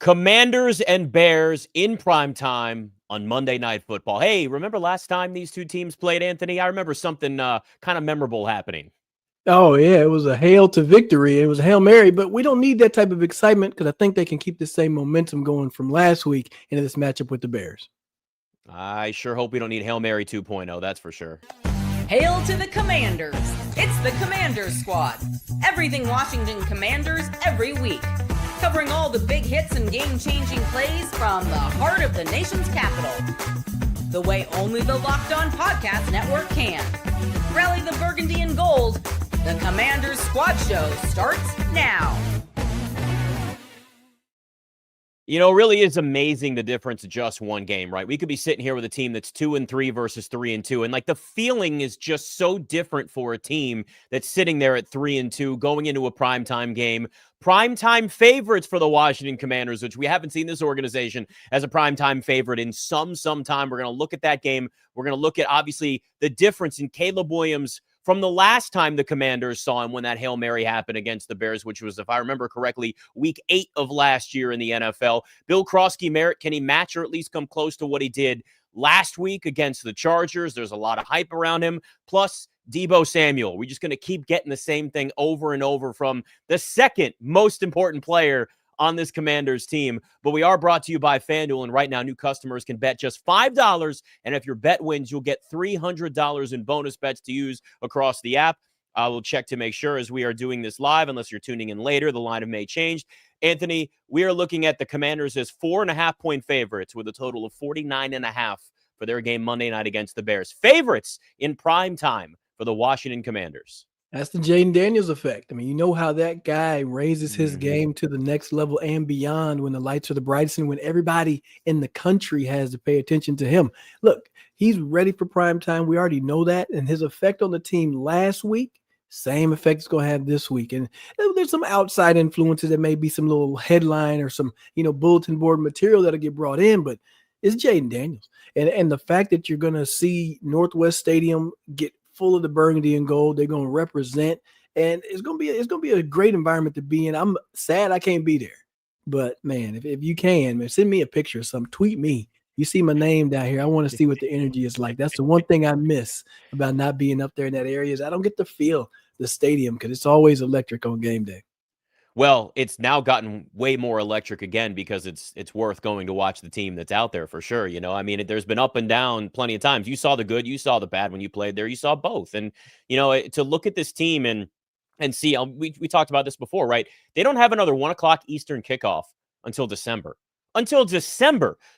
Commanders and Bears in primetime on Monday Night Football. Hey, remember last time these two teams played, Anthony? I remember something kind of memorable happening. Oh, yeah, it was a hail to victory. It was a Hail Mary, but we don't need that type of excitement because I think they can keep the same momentum going from last week into this matchup with the Bears. I sure hope we don't need Hail Mary 2.0, that's for sure. Hail to the Commanders. It's the Commanders Squad. Everything Washington Commanders every week. Covering all the big hits and game-changing plays from the heart of the nation's capital. The way only the Locked On Podcast Network can. Rally the burgundy and gold. The Commanders Squad Show starts now. You know, it really is amazing the difference of just one game, right? We could be sitting here with a team that's 2-3 versus 3-2. And like the feeling is just so different for a team that's sitting there at 3-2 going into a primetime game. Primetime favorites for the Washington Commanders, which we haven't seen this organization as a primetime favorite in some time. We're going to look at that game. We're going to look at, obviously, the difference in Caleb Williams from the last time the Commanders saw him when that Hail Mary happened against the Bears, which was, if I remember correctly, week 8 of last year in the NFL. Bill Krosky, Merritt, can he match or at least come close to what he did last week against the Chargers? There's a lot of hype around him. Plus, Deebo Samuel. We're just going to keep getting the same thing over and over from the second most important player on this Commanders team. But we are brought to you by FanDuel, and right now new customers can bet just $5, and if your bet wins, you'll get $300 in bonus bets to use across the app. I will check to make sure as we are doing this live, unless you're tuning in later, the line may change. Anthony, we are looking at the Commanders as 4.5-point favorites with a total of 49.5 for their game Monday night against the Bears. Favorites in prime time for the Washington Commanders. That's the Jayden Daniels effect. I mean, you know how that guy raises his game to the next level and beyond when the lights are the brightest and when everybody in the country has to pay attention to him. Look, he's ready for prime time. We already know that. And his effect on the team last week, same effect it's going to have this week. And there's some outside influences. There may be some little headline or some, bulletin board material that'll get brought in, but it's Jayden Daniels. And the fact that you're going to see Northwest Stadium get full of the burgundy and gold, they're going to represent, and it's going to be a great environment to be in. I'm sad I can't be there, but man, if you can, man, send me a picture or something, tweet me. You see my name down here. I want to see what the energy is like. That's the one thing I miss about not being up there in that area is I don't get to feel the stadium because it's always electric on game day. Well, it's now gotten way more electric again because it's worth going to watch the team that's out there for sure. I mean, there's been up and down plenty of times. You saw the good, you saw the bad when you played there. You saw both. And, to look at this team and see, we talked about this before, right? They don't have another 1 o'clock Eastern kickoff until December. So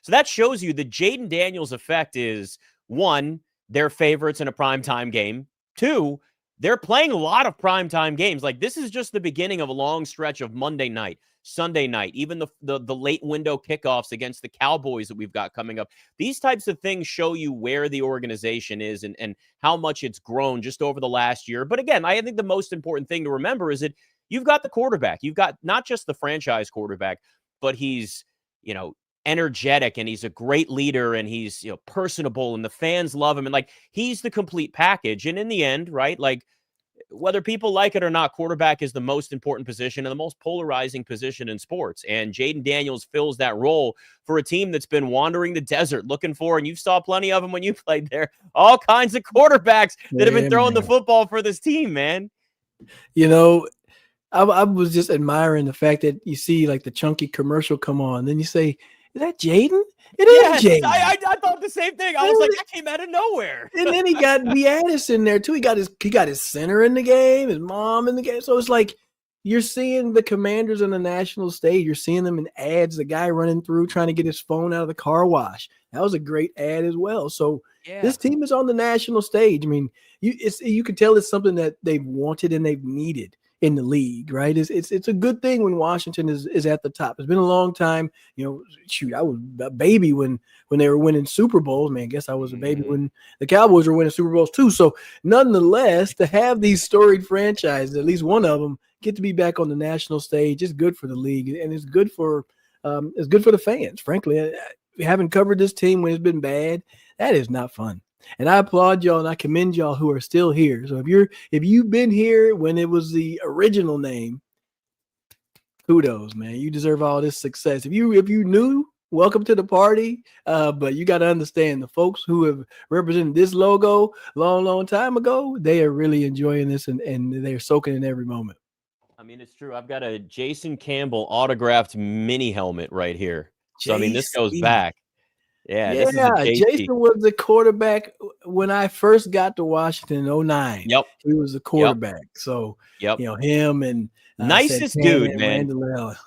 that shows you the Jayden Daniels effect is, 1, they're favorites in a primetime game. 2, they're playing a lot of primetime games. Like, this is just the beginning of a long stretch of Monday night, Sunday night, even the late window kickoffs against the Cowboys that we've got coming up. These types of things show you where the organization is and how much it's grown just over the last year. But again, I think the most important thing to remember is that you've got the quarterback. You've got not just the franchise quarterback, but he's, energetic, and he's a great leader, and he's personable, and the fans love him, and like he's the complete package. And in the end, right, like whether people like it or not, quarterback is the most important position and the most polarizing position in sports. And Jayden Daniels fills that role for a team that's been wandering the desert looking for, and you saw plenty of them when you played there, all kinds of quarterbacks that have been throwing the football for this team, man. I was just admiring the fact that you see like the chunky commercial come on, then you say, is that Jayden? It is Jayden. I thought the same thing. I was like, that came out of nowhere. And then he got Beatis in there too. He got his center in the game, his mom in the game. So it's like you're seeing the Commanders on the national stage. You're seeing them in ads. The guy running through trying to get his phone out of the car wash. That was a great ad as well. So This team is on the national stage. I mean, you can tell it's something that they've wanted and they've needed in the league, right? It's a good thing when Washington is at the top. It's been a long time. I was a baby when they were winning Super Bowls. Man, I guess I was a baby when the Cowboys were winning Super Bowls too. So nonetheless, to have these storied franchises, at least one of them, get to be back on the national stage, it's good for the league, and it's good for the fans. Frankly, having covered this team when it's been bad, that is not fun. And I applaud y'all and I commend y'all who are still here. So if you've been here when it was the original name, Kudos, man. You deserve all this success. If you knew, welcome to the party. But you got to understand the folks who have represented this logo long time ago, they are really enjoying this and they're soaking in every moment. I mean, it's true. I've got a Jason Campbell autographed mini helmet right here. So, I mean, this goes back. Yeah, this is a JC. Jason was the quarterback when I first got to Washington in 2009. Yep. He was the quarterback. So, him and nicest dude, man.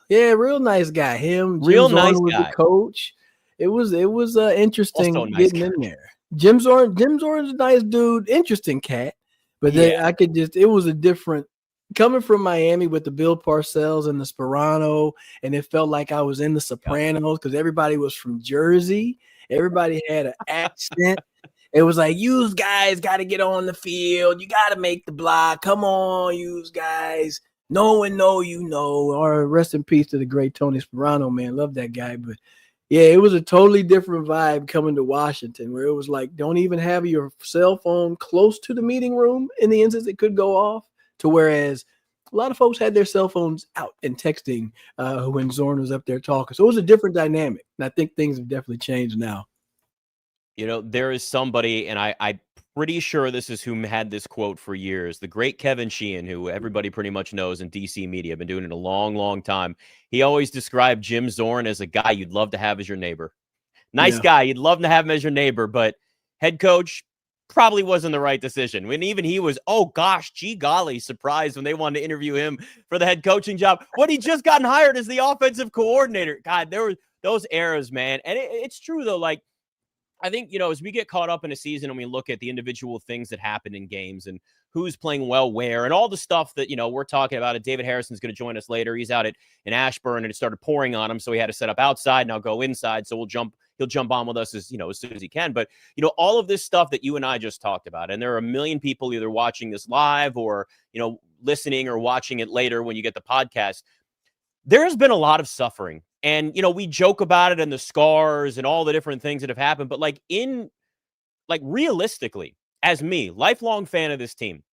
Yeah, real nice guy. Him, Jim real Zorn nice was guy. The coach. It was interesting getting in there. Jim Zorn's a nice dude, interesting cat. But it was a different coming from Miami with the Bill Parcells and the Sperano, and it felt like I was in the Sopranos because everybody was from Jersey. Everybody had an accent. It was like, you guys got to get on the field. You got to make the block. Come on, you guys. No one know you know. Or rest in peace to the great Tony Sperano, man. Love that guy. But, yeah, it was a totally different vibe coming to Washington where it was like, don't even have your cell phone close to the meeting room in the instance it could go off, to whereas a lot of folks had their cell phones out and texting when Zorn was up there talking. So it was a different dynamic. And I think things have definitely changed now. You know, there is somebody, and I'm pretty sure this is who had this quote for years, the great Kevin Sheehan, who everybody pretty much knows in DC media, been doing it a long time. He always described Jim Zorn as a guy you'd love to have as your neighbor. Nice guy. You'd love to have him as your neighbor, but head coach probably wasn't the right decision. When even he was, oh gosh, gee golly, surprised when they wanted to interview him for the head coaching job when he just gotten hired as the offensive coordinator. God, there were those eras, man. And it's true though. Like, I think, you know, as we get caught up in a season and we look at the individual things that happen in games and who's playing well where and all the stuff that, you know, we're talking about it. David Harrison's going to join us later. He's out in Ashburn and it started pouring on him. So he had to set up outside. Now go inside. So he'll jump on with us as soon as he can. But, you know, all of this stuff that you and I just talked about, and there are a million people either watching this live or, you know, listening or watching it later when you get the podcast. There has been a lot of suffering. And, you know, we joke about it and the scars and all the different things that have happened. But realistically, as me, lifelong fan of this team,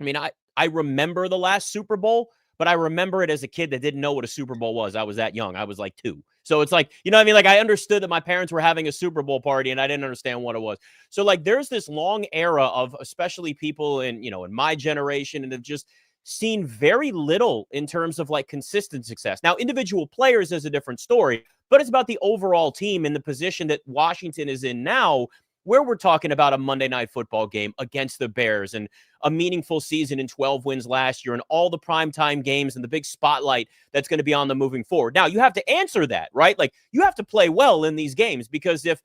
I mean, I remember the last Super Bowl, but I remember it as a kid that didn't know what a Super Bowl was. I was that young. I was like 2. So it's like, you know what I mean? Like I understood that my parents were having a Super Bowl party and I didn't understand what it was. So like there's this long era of especially people in, you know, in my generation and have just seen very little in terms of like consistent success. Now, individual players is a different story, but it's about the overall team in the position that Washington is in now, where we're talking about a Monday Night Football game against the Bears and a meaningful season in 12 wins last year and all the primetime games and the big spotlight that's going to be on them moving forward. Now, you have to answer that, right? Like you have to play well in these games because if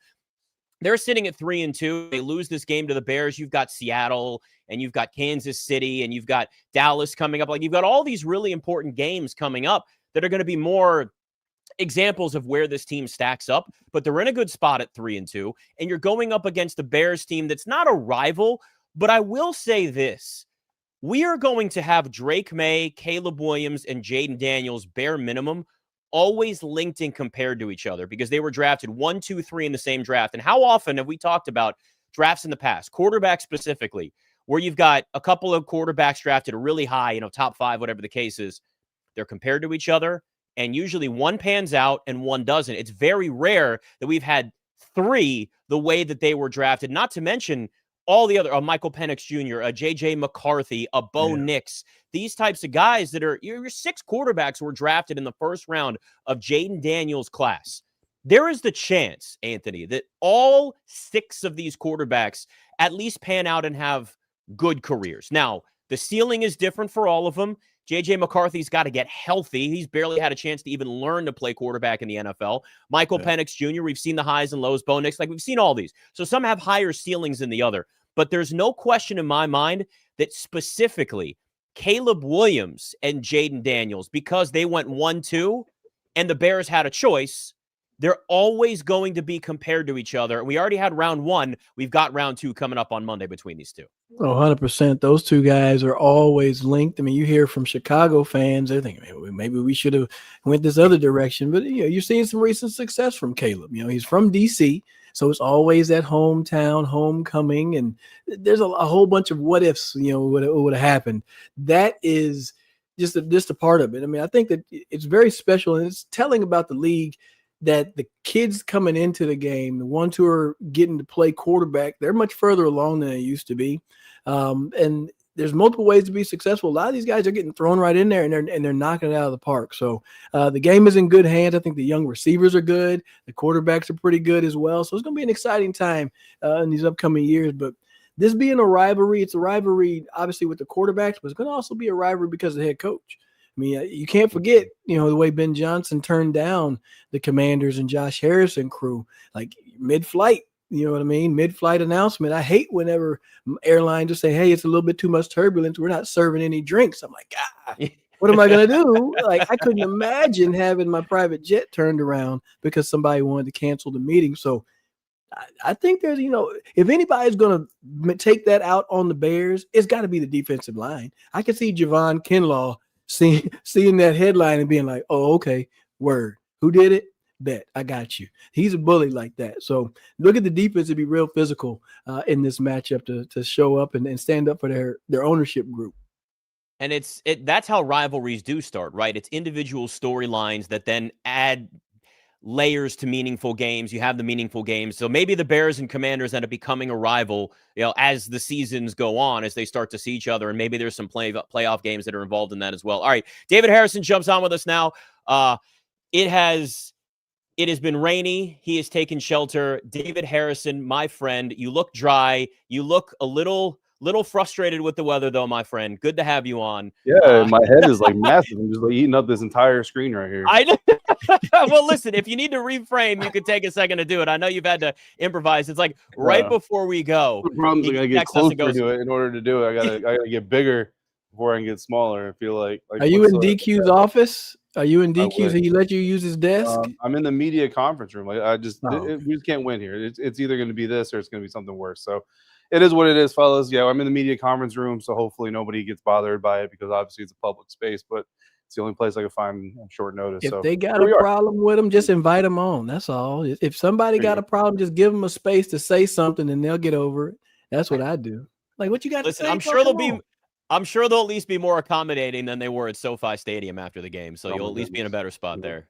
they're sitting at 3-2, they lose this game to the Bears, you've got Seattle and you've got Kansas City and you've got Dallas coming up. Like you've got all these really important games coming up that are going to be more examples of where this team stacks up, but they're in a good spot at 3-2, and you're going up against the Bears team that's not a rival, but I will say this. We are going to have Drake May, Caleb Williams, and Jayden Daniels bare minimum always linked and compared to each other because they were drafted 1, 2, 3 in the same draft. And how often have we talked about drafts in the past, quarterbacks specifically, where you've got a couple of quarterbacks drafted really high, you know, top 5, whatever the case is, they're compared to each other. And usually one pans out and one doesn't. It's very rare that we've had 3 the way that they were drafted, not to mention all the other, Michael Penix Jr., J.J. McCarthy, Bo Nix, these types of guys that are, your 6 quarterbacks were drafted in the first round of Jayden Daniels' class. There is the chance, Anthony, that all 6 of these quarterbacks at least pan out and have good careers. Now, the ceiling is different for all of them. J.J. McCarthy's got to get healthy. He's barely had a chance to even learn to play quarterback in the NFL. Michael Penix Jr., we've seen the highs and lows. Bo Nix, like we've seen all these. So some have higher ceilings than the other. But there's no question in my mind that specifically Caleb Williams and Jayden Daniels, because they went 1-2 and the Bears had a choice, they're always going to be compared to each other. We already had round 1. We've got round 2 coming up on Monday between these 2. Oh, 100%. Those 2 guys are always linked. I mean, you hear from Chicago fans, they're thinking, maybe we should have went this other direction. But, you know, you're seeing some recent success from Caleb. You know, he's from D.C., so it's always that hometown, homecoming. And there's a whole bunch of what ifs, you know, what would have happened. That is just a part of it. I mean, I think that it's very special, and it's telling about the league that the kids coming into the game, the ones who are getting to play quarterback, they're much further along than they used to be. And there's multiple ways to be successful. A lot of these guys are getting thrown right in there, and they're knocking it out of the park. So the game is in good hands. I think the young receivers are good. The quarterbacks are pretty good as well. So it's going to be an exciting time in these upcoming years. But this being a rivalry, it's a rivalry obviously with the quarterbacks, but it's going to also be a rivalry because of the head coach. I mean, you can't forget, the way Ben Johnson turned down the Commanders and Josh Harrison crew, like mid-flight. You know what I mean? Mid-flight announcement. I hate whenever airlines just say, hey, it's a little bit too much turbulence. We're not serving any drinks. I'm like, what am I going to do? Like, I couldn't imagine having my private jet turned around because somebody wanted to cancel the meeting. So I think there's, if anybody's going to take that out on the Bears, it's got to be the defensive line. I can see Javon Kinlaw seeing that headline and being like, oh, okay, word. Who did it? Bet. I got you. He's a bully like that. So look at the defense to be real physical in this matchup to show up and stand up for their ownership group. And that's how rivalries do start, right? It's individual storylines that then add layers to meaningful games. You have the meaningful games. So maybe the Bears and Commanders end up becoming a rival, as the seasons go on, as they start to see each other. And maybe there's some playoff games that are involved in that as well. All right. David Harrison jumps on with us now. It has been rainy. He has taken shelter. David Harrison, my friend, you look dry. You look a little frustrated with the weather, though, my friend. Good to have you on. Yeah, my head is like massive. I'm just like eating up this entire screen right here. I know. Well, listen, if you need to reframe, you could take a second to do it. I know you've had to improvise. It's like right before we go. The problem is I gotta get closer to it in order to do it. I gotta get bigger before I can get smaller. I feel like are you in DQ's office? Are you in DQ's? He let you use his desk? I'm in the media conference room. Like we just can't win here. It's either going to be this or it's going to be something worse. So it is what it is, fellas. Yeah, I'm in the media conference room, so hopefully nobody gets bothered by it because obviously it's a public space, but it's the only place I can find on short notice. If they got a problem with them, just invite them on. That's all. If somebody got a problem, just give them a space to say something and they'll get over it. That's what I do. Like, what you got to say? I'm sure they'll at least be more accommodating than they were at SoFi Stadium after the game. So you'll at least be in a better spot there.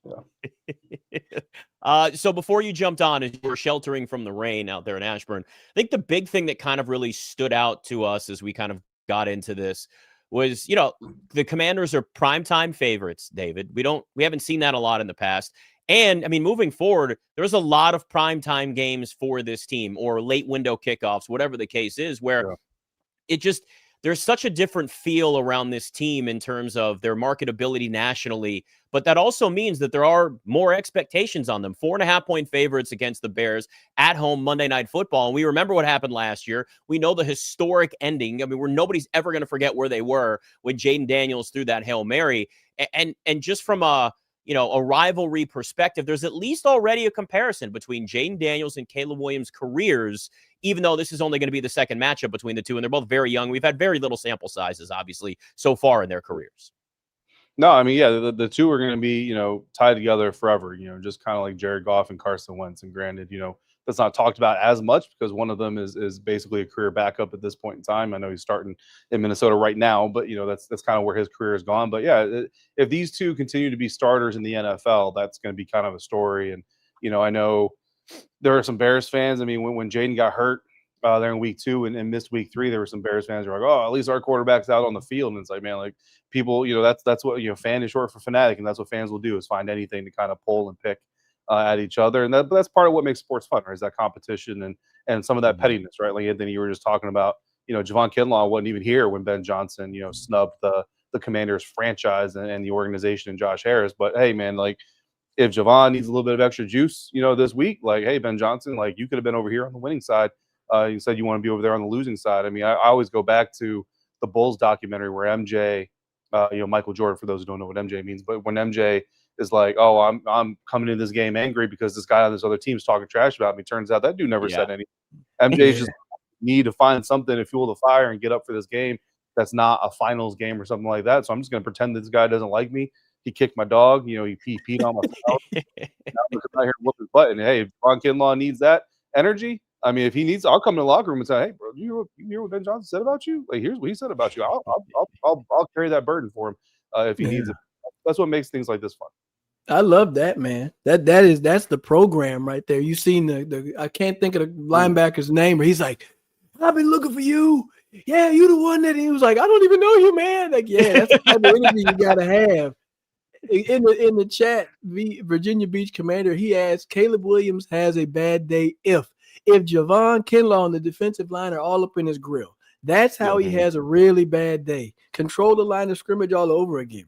Yeah. So before you jumped on, as you were sheltering from the rain out there in Ashburn, I think the big thing that kind of really stood out to us as we kind of got into this was, the Commanders are primetime favorites, David. We haven't seen that a lot in the past. And I mean, moving forward, there's a lot of primetime games for this team or late window kickoffs, whatever the case is, where there's such a different feel around this team in terms of their marketability nationally, but that also means that there are more expectations on them. 4.5-point favorites against the Bears at home Monday Night Football. And we remember what happened last year. We know the historic ending. I mean, nobody's ever going to forget where they were when Jayden Daniels threw that Hail Mary. And just from a rivalry perspective, there's at least already a comparison between Jayden Daniels and Caleb Williams' careers, even though this is only going to be the second matchup between the two, and they're both very young. We've had very little sample sizes, obviously, so far in their careers. No, I mean, yeah, the two are going to be, tied together forever, just kind of like Jared Goff and Carson Wentz. And granted, that's not talked about as much because one of them is basically a career backup at this point in time. I know he's starting in Minnesota right now, but that's kind of where his career has gone. But yeah, if these two continue to be starters in the NFL, that's going to be kind of a story. And I know there are some Bears fans. I mean, when Jayden got hurt there in week 2 and missed week 3, there were some Bears fans who were like, "Oh, at least our quarterback's out on the field." And it's like, man, like people, that's what fan is short for fanatic, and that's what fans will do is find anything to kind of pull and pick at each other. And that's part of what makes sports fun, right? Is that competition and some of that pettiness, right? Like Anthony, you were just talking about, Javon Kinlaw wasn't even here when Ben Johnson, snubbed the Commanders franchise and the organization and Josh Harris. But hey, man, like if Javon needs a little bit of extra juice, this week, like, hey, Ben Johnson, like you could have been over here on the winning side. You said you want to be over there on the losing side. I mean, I always go back to the Bulls documentary where MJ, Michael Jordan, for those who don't know what MJ means, but when MJ is like, "Oh, I'm coming into this game angry because this guy on this other team is talking trash about me." Turns out that dude never said anything. MJ's just need to find something to fuel the fire and get up for this game. That's not a finals game or something like that. So I'm just going to pretend this guy doesn't like me. He kicked my dog. He peed on my phone. Now I'm out here whooping his butt. And hey, if Von Kinlaw needs that energy, I mean, if he needs, I'll come in the locker room and say, "Hey, bro, you hear what Ben Johnson said about you? Like, here's what he said about you. I'll carry that burden for him if he needs it." That's what makes things like this fun. I love that, man. That's the program right there. You seen the I can't think of the linebacker's name, but he's like, I've been looking for you. Yeah, you the one that he was like, I don't even know you, man. Like, yeah, that's the type of energy you gotta have. In the chat, Virginia Beach Commander, he asked, Caleb Williams has a bad day if Javon Kinlaw and the defensive line are all up in his grill. That's how he has a really bad day. Control the line of scrimmage all over again.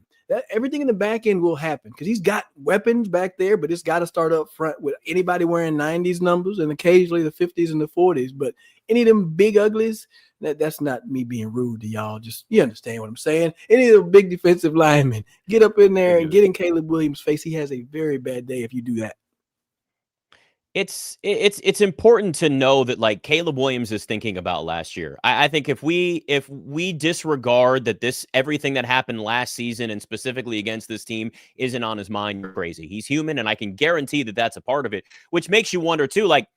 Everything in the back end will happen because he's got weapons back there, but it's got to start up front with anybody wearing 90s numbers and occasionally the 50s and the 40s. But any of them big uglies, that's not me being rude to y'all. Just you understand what I'm saying. Any of the big defensive linemen, get up in there and get in Caleb Williams' face. He has a very bad day if you do that. It's important to know that like Caleb Williams is thinking about last year. I think if we disregard that everything that happened last season and specifically against this team isn't on his mind, you're crazy. He's human, and I can guarantee that that's a part of it, which makes you wonder too, like,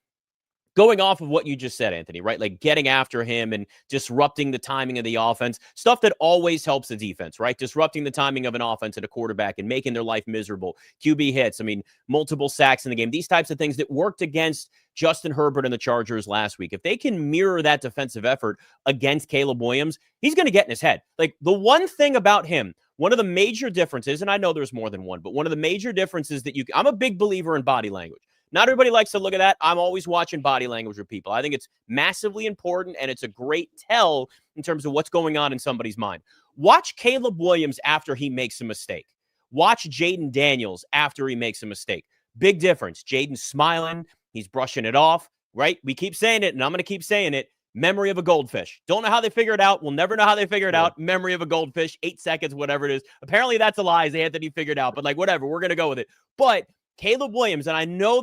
going off of what you just said, Anthony, right? Like getting after him and disrupting the timing of the offense, stuff that always helps the defense, right? Disrupting the timing of an offense and a quarterback and making their life miserable. QB hits, I mean, multiple sacks in the game. These types of things that worked against Justin Herbert and the Chargers last week. If they can mirror that defensive effort against Caleb Williams, he's going to get in his head. Like the one thing about him, one of the major differences, and I know there's more than one, but one of the major differences that I'm a big believer in body language. Not everybody likes to look at that. I'm always watching body language with people. I think it's massively important, and it's a great tell in terms of what's going on in somebody's mind. Watch Caleb Williams after he makes a mistake. Watch Jayden Daniels after he makes a mistake. Big difference. Jayden's smiling. He's brushing it off, right? We keep saying it, and I'm going to keep saying it. Memory of a goldfish. Don't know how they figure it out. We'll never know how they figure it out. Memory of a goldfish, 8 seconds, whatever it is. Apparently that's a lie, Anthony figured out, but like whatever, we're going to go with it. But Caleb Williams, and I know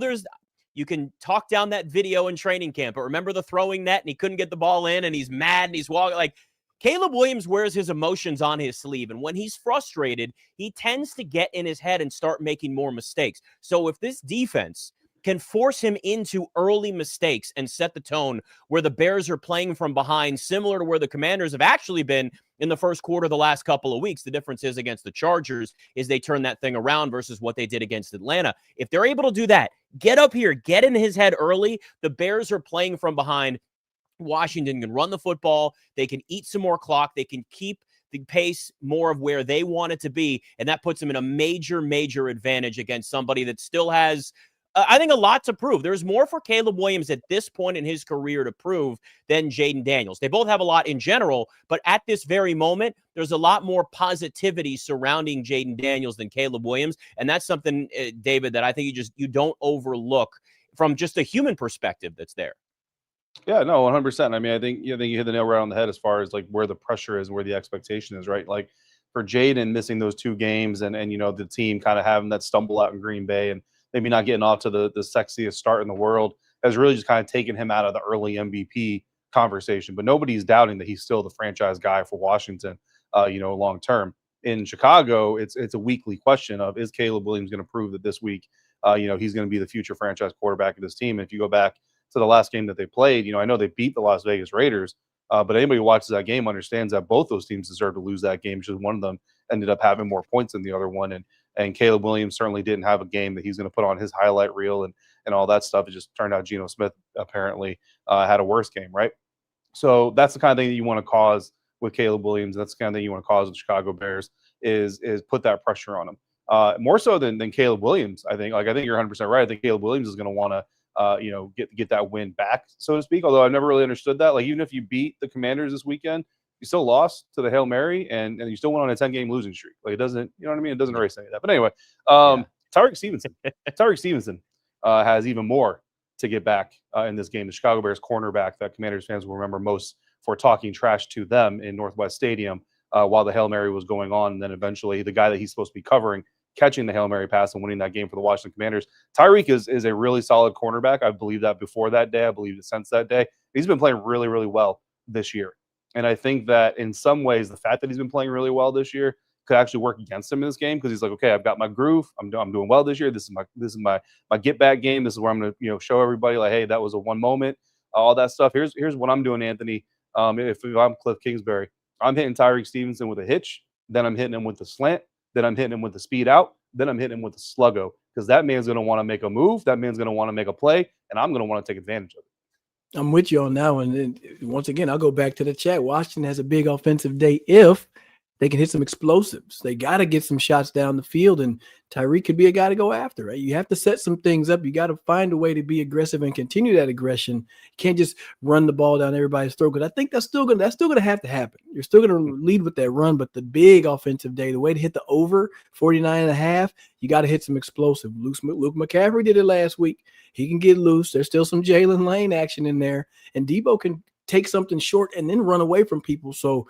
you can talk down that video in training camp, but remember the throwing net and he couldn't get the ball in and he's mad and he's walking. Like Caleb Williams wears his emotions on his sleeve. And when he's frustrated, he tends to get in his head and start making more mistakes. So if this defense can force him into early mistakes and set the tone where the Bears are playing from behind, similar to where the Commanders have actually been in the first quarter of the last couple of weeks. The difference is against the Chargers is they turn that thing around versus what they did against Atlanta. If they're able to do that, get up here, get in his head early. The Bears are playing from behind. Washington can run the football. They can eat some more clock. They can keep the pace more of where they want it to be. And that puts them in a major, major advantage against somebody that still has I think a lot to prove. There's more for Caleb Williams at this point in his career to prove than Jayden Daniels. They both have a lot in general, but at this very moment, there's a lot more positivity surrounding Jayden Daniels than Caleb Williams. And that's something, David, that I think you don't overlook from just a human perspective that's there. Yeah, no, 100%. I mean, I think you hit the nail right on the head as far as like where the pressure is and where the expectation is, right? Like for Jayden missing those 2 games and the team kind of having that stumble out in Green Bay and maybe not getting off to the sexiest start in the world has really just kind of taken him out of the early MVP conversation. But nobody's doubting that he's still the franchise guy for Washington, long term. In Chicago, it's a weekly question of, is Caleb Williams going to prove that this week, he's going to be the future franchise quarterback of this team? And if you go back to the last game that they played, I know they beat the Las Vegas Raiders, but anybody who watches that game understands that both those teams deserve to lose that game. Just one of them ended up having more points than the other one. And Caleb Williams certainly didn't have a game that he's going to put on his highlight reel and all that stuff. It just turned out Geno Smith apparently had a worse game, right? So that's the kind of thing that you want to cause with Caleb Williams. That's the kind of thing you want to cause with Chicago Bears is put that pressure on him. More so than Caleb Williams, I think. Like I think you're 100% right. I think Caleb Williams is going to want to get that win back, so to speak. Although I've never really understood that. Like even if you beat the Commanders this weekend, you still lost to the Hail Mary and you still went on a 10-game losing streak. Like it doesn't, you know what I mean? It doesn't erase any of that. But anyway, Tyreek Stevenson has even more to get back in this game. The Chicago Bears cornerback that Commanders fans will remember most for talking trash to them in Northwest Stadium while the Hail Mary was going on. And then eventually the guy that he's supposed to be covering, catching the Hail Mary pass and winning that game for the Washington Commanders. Tyreek is a really solid cornerback. I believe that before that day. I believe it since that day. He's been playing really, really well this year. And I think that in some ways, the fact that he's been playing really well this year could actually work against him in this game because he's like, okay, I've got my groove. I'm doing well this year. This is my get back game. This is where I'm going to show everybody like, hey, that was a one moment. all that stuff. Here's what I'm doing, Anthony. If I'm Cliff Kingsbury, I'm hitting Tyreek Stevenson with a hitch, then I'm hitting him with the slant, then I'm hitting him with the speed out, then I'm hitting him with the sluggo, because that man's going to want to make a move, that man's going to want to make a play, and I'm going to want to take advantage of it. I'm with you on that one. And once again, I'll go back to the chat. Washington has a big offensive day if they can hit some explosives. They got to get some shots down the field, and Tyreek could be a guy to go after, right? You have to set some things up. You got to find a way to be aggressive and continue that aggression. You can't just run the ball down everybody's throat, because I think that's still going to have to happen. You're still going to lead with that run, but the big offensive day, the way to hit the over 49.5, you got to hit some explosive. Luke McCaffrey did it last week. He can get loose. There's still some Jalen Lane action in there, and Debo can take something short and then run away from people. So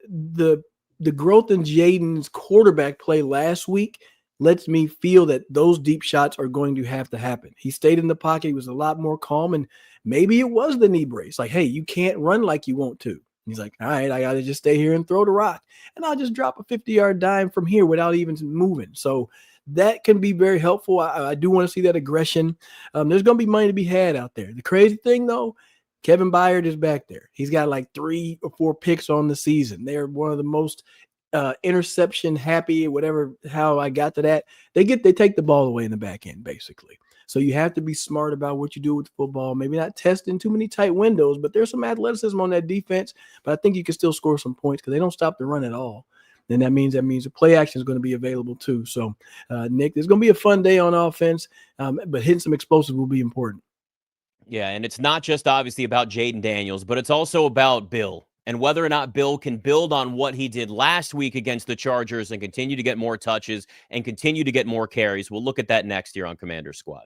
the growth in Jayden's quarterback play last week lets me feel that those deep shots are going to have to happen. He stayed in the pocket. He was a lot more calm, and maybe it was the knee brace. Like, hey, you can't run like you want to. He's like, all right, I got to just stay here and throw the rock, and I'll just drop a 50-yard dime from here without even moving. So that can be very helpful. I do want to see that aggression. There's going to be money to be had out there. The crazy thing, though, Kevin Byard is back there. He's got like 3 or 4 picks on the season. They're one of the most interception happy, whatever, how I got to that. They take the ball away in the back end, basically. So you have to be smart about what you do with the football. Maybe not testing too many tight windows, but there's some athleticism on that defense. But I think you can still score some points because they don't stop the run at all. Then that means the play action is going to be available too. So, Nick, there's going to be a fun day on offense, but hitting some explosives will be important. Yeah, and it's not just obviously about Jayden Daniels, but it's also about Bill and whether or not Bill can build on what he did last week against the Chargers and continue to get more touches and continue to get more carries. We'll look at that next year on Commander Squad.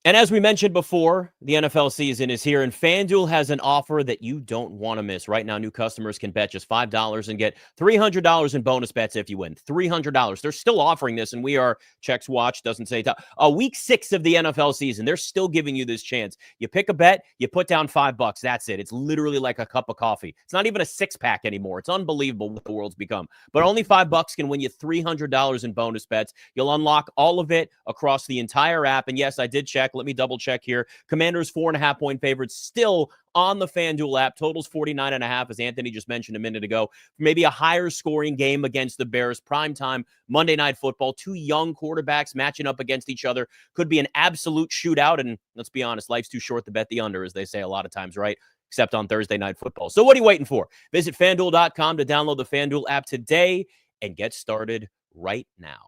And as we mentioned before, the NFL season is here, and FanDuel has an offer that you don't want to miss. Right now, new customers can bet just $5 and get $300 in bonus bets if you win. $300. They're still offering this, and we are, checks watch, doesn't say, week 6 of the NFL season. They're still giving you this chance. You pick a bet, you put down $5. That's it. It's literally like a cup of coffee. It's not even a 6-pack anymore. It's unbelievable what the world's become. But only $5 can win you $300 in bonus bets. You'll unlock all of it across the entire app. And yes, I did check. Let me double check here. Commanders 4.5-point favorites still on the FanDuel app. Totals 49.5, as Anthony just mentioned a minute ago. Maybe a higher scoring game against the Bears. Primetime Monday Night Football. 2 young quarterbacks matching up against each other. Could be an absolute shootout. And let's be honest, life's too short to bet the under, as they say a lot of times, right? Except on Thursday Night Football. So what are you waiting for? Visit FanDuel.com to download the FanDuel app today and get started right now.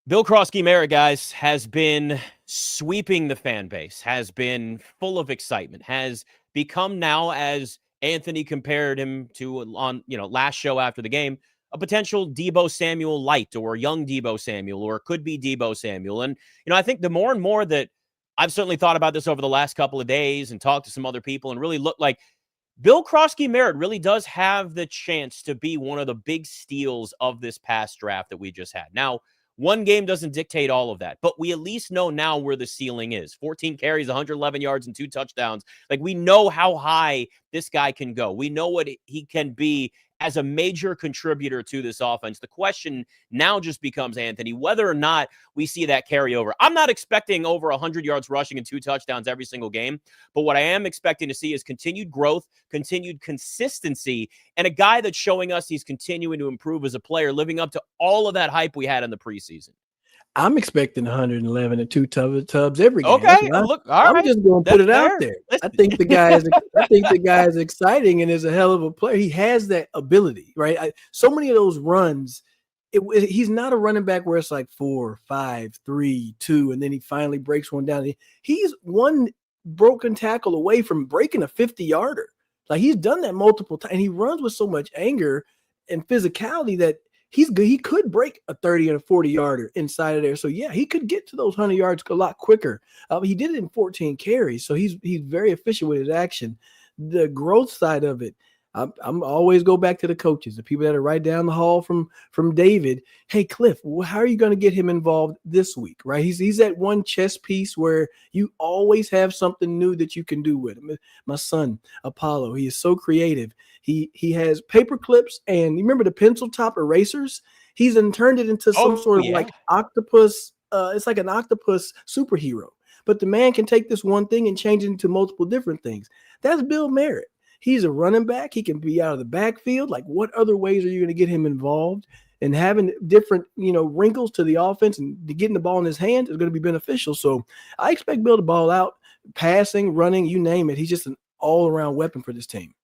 Bill Krosky-Merritt, guys, has been sweeping the fan base, has been full of excitement, has become now, as Anthony compared him to on last show after the game, a potential Deebo Samuel light or young Deebo Samuel, or could be Deebo Samuel. And, I think the more and more that I've certainly thought about this over the last couple of days and talked to some other people and really looked like Bill Krosky-Merritt really does have the chance to be one of the big steals of this past draft that we just had. Now, one game doesn't dictate all of that, but we at least know now where the ceiling is. 14 carries, 111 yards, and 2 touchdowns. Like, we know how high this guy can go. We know what he can be as a major contributor to this offense. The question now just becomes, Anthony, whether or not we see that carryover. I'm not expecting over 100 yards rushing and 2 touchdowns every single game, but what I am expecting to see is continued growth, continued consistency, and a guy that's showing us he's continuing to improve as a player, living up to all of that hype we had in the preseason. I'm expecting 111 and 2 tubs every game. Okay, look, all I'm right. just going to put it out there. I think the guy is exciting and is a hell of a player. He has that ability, right? So many of those runs, he's not a running back where it's like 4, 5, 3, 2, and then he finally breaks one down. He's one broken tackle away from breaking a 50-yarder. Like, he's done that multiple times, and he runs with so much anger and physicality that he's good. He could break a 30 and a 40-yarder inside of there. So, yeah, he could get to those 100 yards a lot quicker. He did it in 14 carries, so he's very efficient with his action. The growth side of it, I'm always go back to the coaches, the people that are right down the hall from David. Hey, Cliff, how are you going to get him involved this week, right? He's that one chess piece where you always have something new that you can do with him. My son, Apollo, he is so creative. He has paper clips, and you remember the pencil top erasers? He's turned it into some sort of yeah. like octopus. It's like an octopus superhero. But the man can take this one thing and change it into multiple different things. That's Bill Merritt. He's a running back. He can be out of the backfield. Like, what other ways are you going to get him involved? And having different, wrinkles to the offense and getting the ball in his hand is going to be beneficial. So I expect Bill to ball out, passing, running, you name it. He's just an all-around weapon for this team.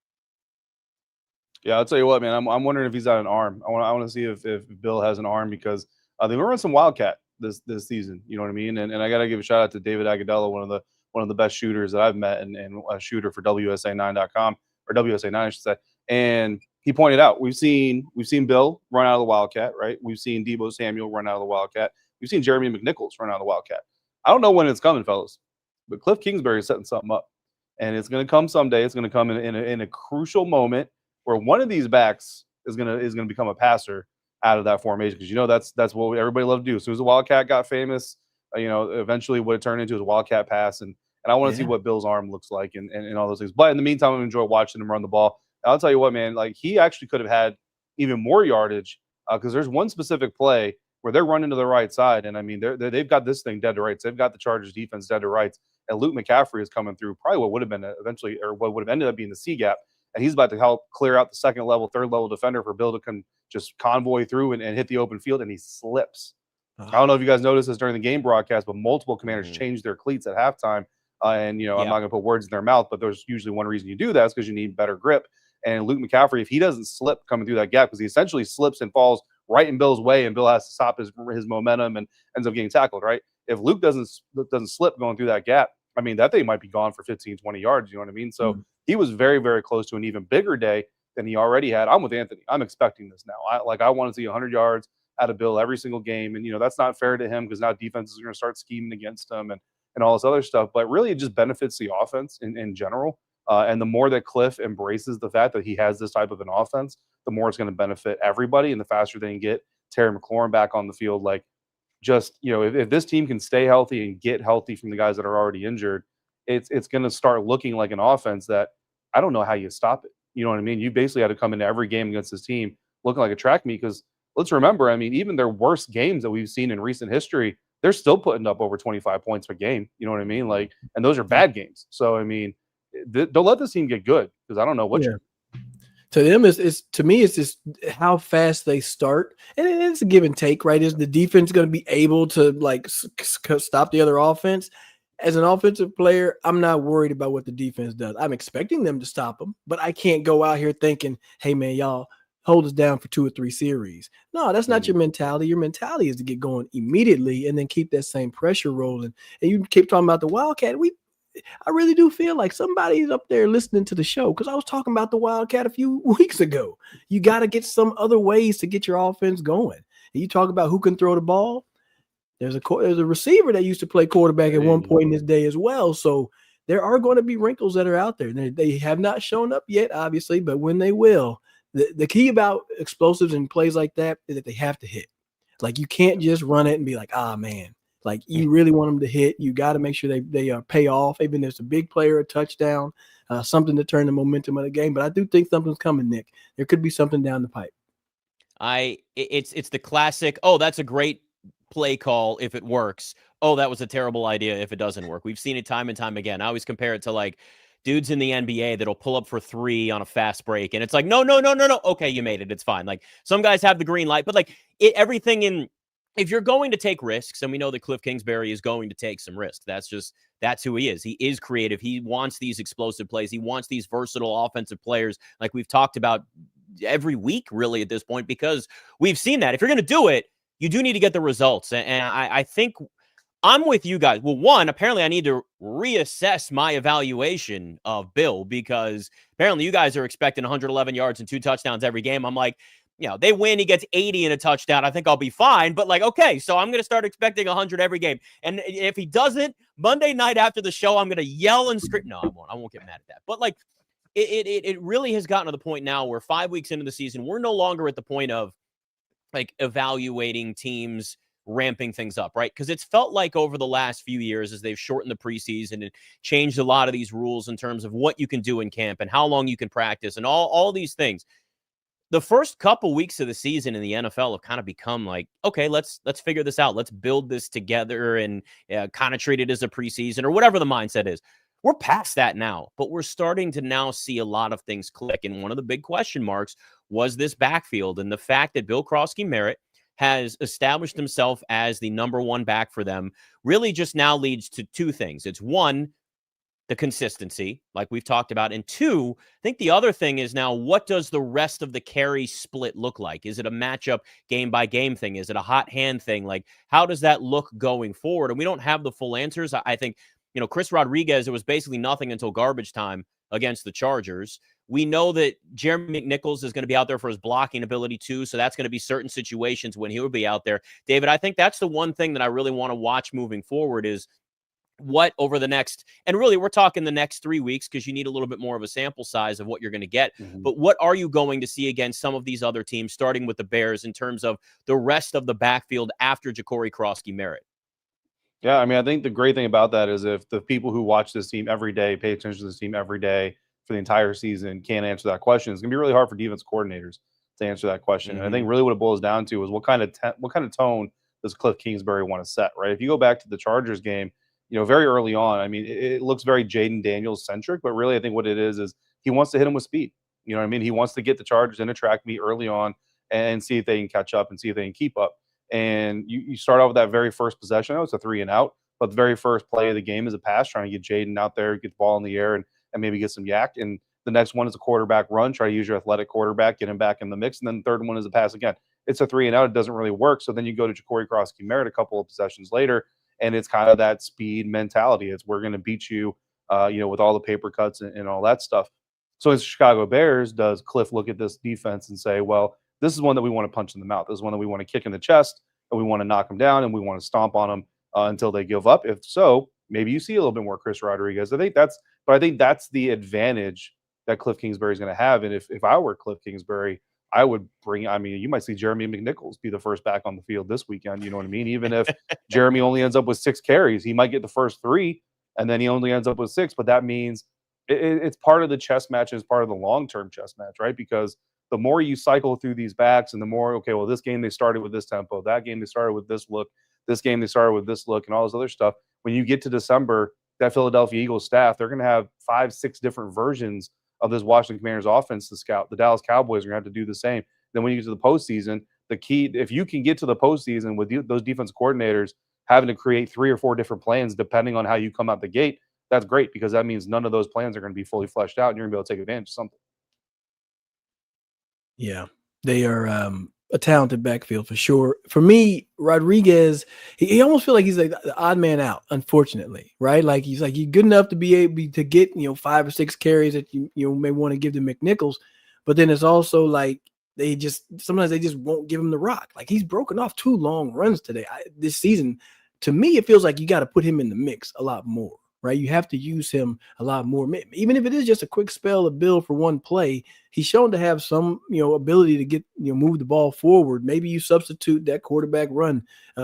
Yeah, I'll tell you what, man. I'm wondering if he's got an arm. I want to see if Bill has an arm, because they've been running some Wildcat this season. You know what I mean? And I got to give a shout out to David Agudelo, one of the best shooters that I've met, and a shooter for WSA9.com, or WSA9, I should say. And he pointed out, we've seen Bill run out of the Wildcat, right? We've seen Deebo Samuel run out of the Wildcat. We've seen Jeremy McNichols run out of the Wildcat. I don't know when it's coming, fellas, but Cliff Kingsbury is setting something up, and it's going to come someday. It's going to come in a crucial moment where one of these backs is going to become a passer out of that formation, because that's what everybody loved to do. As soon as the Wildcat got famous, eventually what it turned into is a Wildcat pass, and I want to see what Bill's arm looks like and all those things. But in the meantime, I enjoy watching him run the ball. And I'll tell you what, man, like, he actually could have had even more yardage, because there's one specific play where they're running to the right side, and I mean they've got this thing dead to rights. They've got the Chargers defense dead to rights, and Luke McCaffrey is coming through probably what would have been eventually, or what would have ended up being the C gap. And he's about to help clear out the second level, third level defender for Bill to just convoy through and hit the open field, and he slips. I don't know if you guys noticed this during the game broadcast, but multiple commanders changed their cleats at halftime. I'm not going to put words in their mouth, but there's usually one reason you do that is because you need better grip. And Luke McCaffrey, if he doesn't slip coming through that gap, because he essentially slips and falls right in Bill's way, and Bill has to stop his momentum and ends up getting tackled, right? If Luke doesn't slip going through that gap, I mean, that thing might be gone for 15, 20 yards. You know what I mean? So he was very, very close to an even bigger day than he already had. I'm with Anthony. I'm expecting this now. I want to see 100 yards out of Bill every single game. And, that's not fair to him, because now defenses are going to start scheming against him and all this other stuff. But really, it just benefits the offense in general. And the more that Cliff embraces the fact that he has this type of an offense, the more it's going to benefit everybody. And the faster they can get Terry McLaurin back on the field, like, just, if this team can stay healthy and get healthy from the guys that are already injured, it's going to start looking like an offense that I don't know how you stop it. You know what I mean? You basically had to come into every game against this team looking like a track meet, because let's remember, I mean, even their worst games that we've seen in recent history, they're still putting up over 25 points per game. You know what I mean? Like, and those are bad games. So, I mean, don't let this team get good, because I don't know what to them is to me, it's just how fast they start, and it's a give and take, right? Is the defense going to be able to like stop the other offense? As an offensive player, I'm not worried about what the defense does. I'm expecting them to stop them, but I can't go out here thinking, "Hey, man, y'all hold us down for 2 or 3 series." No, that's not your mentality. Your mentality is to get going immediately and then keep that same pressure rolling. And you keep talking about the Wildcat. I really do feel like somebody's up there listening to the show, because I was talking about the Wildcat a few weeks ago. You got to get some other ways to get your offense going. And you talk about who can throw the ball. There's a receiver that used to play quarterback at one point in his day as well. So there are going to be wrinkles that are out there. They have not shown up yet, obviously, but when they will, the key about explosives and plays like that is that they have to hit. Like, you can't just run it and be like, man. Like, you really want them to hit. You got to make sure they pay off, even if it's a big player, a touchdown, something to turn the momentum of the game. But I do think something's coming, Nick. There could be something down the pipe. It's the classic, oh, that's a great play call if it works. Oh, that was a terrible idea if it doesn't work. We've seen it time and time again. I always compare it to, like, dudes in the NBA that'll pull up for 3 on a fast break, and it's like, no. Okay, you made it. It's fine. Like, some guys have the green light, but like if you're going to take risks, and we know that Cliff Kingsbury is going to take some risks, that's who he is. He is creative. He wants these explosive plays. He wants these versatile offensive players, like we've talked about every week, really, at this point, because we've seen that. If you're going to do it, you do need to get the results. And I think I'm with you guys. Well, one, apparently I need to reassess my evaluation of Bill, because apparently you guys are expecting 111 yards and 2 touchdowns every game. I'm like, they win, he gets 80 and a touchdown, I think I'll be fine. But like, okay, so I'm going to start expecting 100 every game. And if he doesn't, Monday night after the show, I'm going to yell and scream. No, I won't get mad at that. But like, it really has gotten to the point now where 5 weeks into the season, we're no longer at the point of like evaluating teams ramping things up, right? Because it's felt like over the last few years, as they've shortened the preseason and changed a lot of these rules in terms of what you can do in camp and how long you can practice and all these things, the first couple weeks of the season in the NFL have kind of become like, okay, let's figure this out. Let's build this together and kind of treat it as a preseason or whatever the mindset is. We're past that now, but we're starting to now see a lot of things click. And one of the big question marks was this backfield and the fact that Bill Merritt has established himself as the number one back for them really just now leads to two things. It's one, the consistency, like we've talked about. And two, I think the other thing is now, what does the rest of the carry split look like? Is it a matchup game by game thing? Is it a hot hand thing? Like, how does that look going forward? And we don't have the full answers. I think, Chris Rodriguez, it was basically nothing until garbage time against the Chargers. We know that Jeremy McNichols is going to be out there for his blocking ability too. So that's going to be certain situations when he will be out there. David, I think that's the one thing that I really want to watch moving forward is what over the next, and really we're talking the next 3 weeks because you need a little bit more of a sample size of what you're going to get. But what are you going to see against some of these other teams, starting with the Bears, in terms of the rest of the backfield after Ja'Cory Merritt? Yeah, I mean, I think the great thing about that is if the people who watch this team every day, pay attention to this team every day for the entire season, can't answer that question, it's going to be really hard for defense coordinators to answer that question. And I think really what it boils down to is what kind of tone does Cliff Kingsbury want to set, right? If you go back to the Chargers game, very early on, I mean, it looks very Jayden Daniels centric, but really I think what it is he wants to hit him with speed. You know what I mean? He wants to get the Chargers in a track meet early on and see if they can catch up and see if they can keep up. And you start off with that very first possession. It's a 3 and out, but the very first play of the game is a pass, trying to get Jayden out there, get the ball in the air, and maybe get some yak. And the next one is a quarterback run. Try to use your athletic quarterback, get him back in the mix. And then the third one is a pass again. It's a 3 and out. It doesn't really work. So then you go to Ja'Cory Merritt a couple of possessions later, and it's kind of that speed mentality. It's we're going to beat you, with all the paper cuts and all that stuff. So as Chicago Bears, does Cliff look at this defense and say, well, this is one that we want to punch in the mouth. This is one that we want to kick in the chest, and we want to knock them down, and we want to stomp on them until they give up. If so, maybe you see a little bit more Chris Rodriguez. I think that's the advantage that Cliff Kingsbury is going to have. And if I were Cliff Kingsbury, I would you might see Jeremy McNichols be the first back on the field this weekend. You know what I mean? Even if Jeremy only ends up with 6 carries, he might get the first 3, and then he only ends up with 6. But that means it's part of the chess match, it's part of the long-term chess match, right? Because the more you cycle through these backs and the more, okay, well, this game they started with this tempo, that game they started with this look, this game they started with this look, and all this other stuff. When you get to December, that Philadelphia Eagles staff, they're going to have 5-6 different versions of this Washington Commanders offense to scout. The Dallas Cowboys are going to have to do the same. Then when you get to the postseason, the key, if you can get to the postseason with those defense coordinators having to create 3 or 4 different plans depending on how you come out the gate, that's great, because that means none of those plans are going to be fully fleshed out, and you're going to be able to take advantage of something. Yeah, they are a talented backfield for sure. For me, Rodriguez, he almost feel like he's like the odd man out, unfortunately, right? Like he's good enough to be able to get 5 or 6 carries that you may want to give to McNichols, but then it's also like sometimes they just won't give him the rock. Like he's broken off 2 long runs today this season. To me, it feels like you got to put him in the mix a lot more. Right, you have to use him a lot more, even if it is just a quick spell of build for one play. He's shown to have some, ability to get, move the ball forward. Maybe you substitute that quarterback run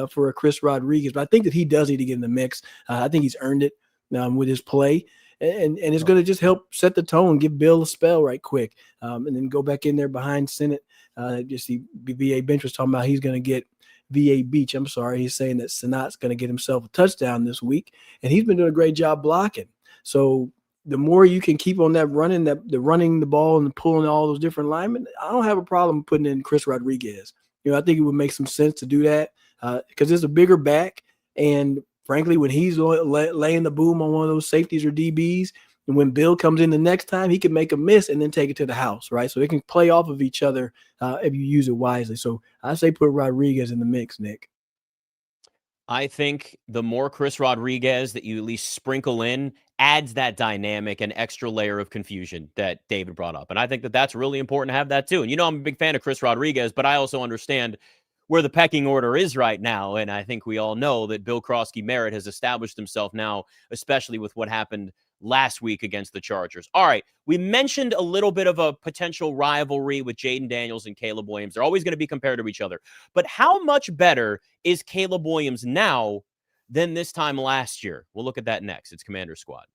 for a Chris Rodriguez, but I think that he does need to get in the mix. I think he's earned it with his play, and it's going to just help set the tone, give Bill a spell right quick, and then go back in there behind Senate. Just see VA Bench was talking about he's going to get. VA Beach, I'm sorry, he's saying that Sanat's going to get himself a touchdown this week, and he's been doing a great job blocking. So the more you can keep on that running, the running the ball and pulling all those different linemen, I don't have a problem putting in Chris Rodriguez. I think it would make some sense to do that because it's a bigger back, and frankly, when he's laying the boom on one of those safeties or DBs, and when Bill comes in the next time, he can make a miss and then take it to the house, right? So they can play off of each other if you use it wisely. So I say put Rodriguez in the mix, Nick. I think the more Chris Rodriguez that you at least sprinkle in adds that dynamic and extra layer of confusion that David brought up. And I think that that's really important to have that too. And I'm a big fan of Chris Rodriguez, but I also understand where the pecking order is right now. And I think we all know that Bill Merritt has established himself now, especially with what happened last week against the Chargers. All right, we mentioned a little bit of a potential rivalry with Jayden Daniels and Caleb Williams. They're always going to be compared to each other. But how much better is Caleb Williams now than this time last year? We'll look at that next. It's Commander Squad.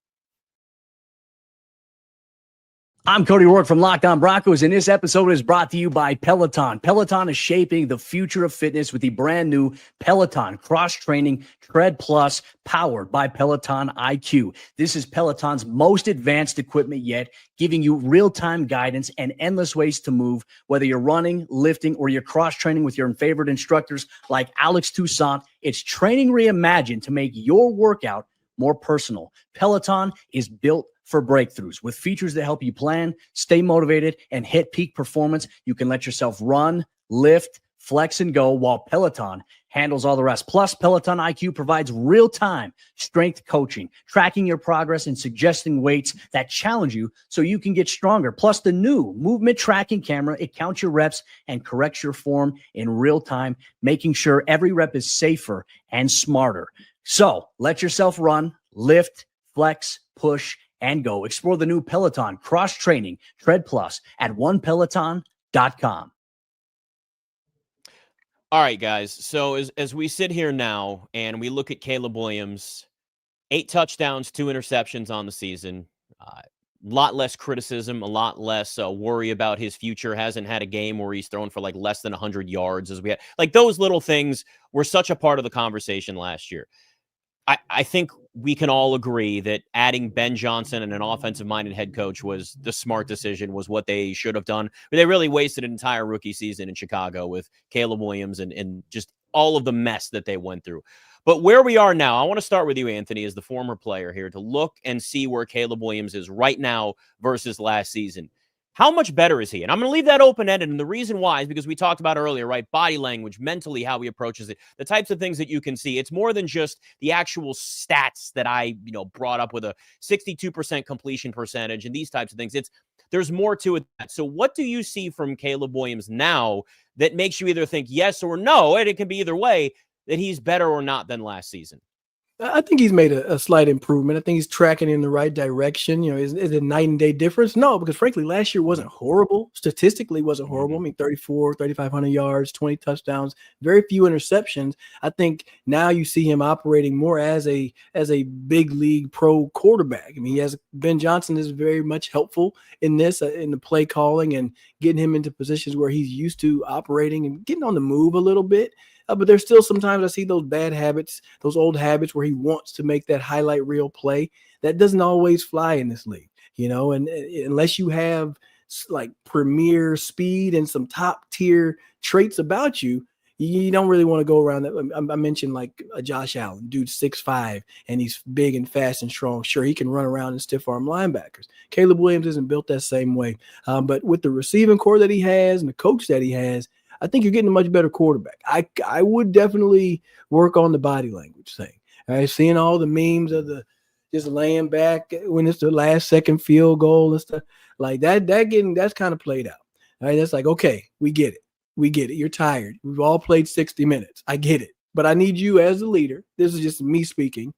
I'm Cody Rourke from Locked On Broncos, and this episode is brought to you by Peloton. Peloton is shaping the future of fitness with the brand new Peloton Cross-Training Tread Plus, powered by Peloton IQ. This is Peloton's most advanced equipment yet, giving you real-time guidance and endless ways to move, whether you're running, lifting, or you're cross-training with your favorite instructors like Alex Toussaint. It's training reimagined to make your workout more personal. Peloton is built for breakthroughs with features that help you plan, stay motivated, and hit peak performance. You can let yourself run, lift, flex, and go while Peloton handles all the rest. Plus, Peloton IQ provides real-time strength coaching, tracking your progress and suggesting weights that challenge you so you can get stronger. Plus, the new movement tracking camera, it counts your reps and corrects your form in real time, making sure every rep is safer and smarter. So let yourself run, lift, flex, push, and go. Explore the new Peloton Cross-Training Tread Plus at onepeloton.com. All right, guys. So as we sit here now and we look at Caleb Williams, 8 touchdowns, 2 interceptions on the season, a lot less criticism, a lot less worry about his future. Hasn't had a game where he's thrown for like less than 100 yards as we had. Like those little things were such a part of the conversation last year. I think we can all agree that adding Ben Johnson and an offensive-minded head coach was the smart decision, was what they should have done. But they really wasted an entire rookie season in Chicago with Caleb Williams and just all of the mess that they went through. But where we are now, I want to start with you, Anthony, as the former player here, to look and see where Caleb Williams is right now versus last season. How much better is he? And I'm going to leave that open-ended. And the reason why is because we talked about earlier, right? Body language, mentally, how he approaches it, the types of things that you can see. It's more than just the actual stats that I, brought up with a 62% completion percentage and these types of things. There's more to it. So what do you see from Caleb Williams now that makes you either think yes or no, and it can be either way, that he's better or not than last season? I think he's made a slight improvement. I think he's tracking in the right direction. Is it a night and day difference? No, because frankly, last year wasn't horrible. Statistically, wasn't horrible. I mean, 3,500 yards, 20 touchdowns, very few interceptions. I think now you see him operating more as a big league pro quarterback. I mean, Ben Johnson is very much helpful in this, in the play calling and getting him into positions where he's used to operating and getting on the move a little bit. But there's still sometimes I see those bad habits, those old habits where he wants to make that highlight reel play. That doesn't always fly in this league, and unless you have like premier speed and some top tier traits about you, you don't really want to go around that. I mentioned like a Josh Allen, dude, 6'5", and he's big and fast and strong. Sure, he can run around and stiff arm linebackers. Caleb Williams isn't built that same way. But with the receiving core that he has and the coach that he has, I think you're getting a much better quarterback. I would definitely work on the body language thing. All right, seeing all the memes of the just laying back when it's the last second field goal and stuff like that. That's kind of played out. All right, that's like, okay, we get it. You're tired. We've all played 60 minutes. I get it. But I need you as a leader. This is just me speaking.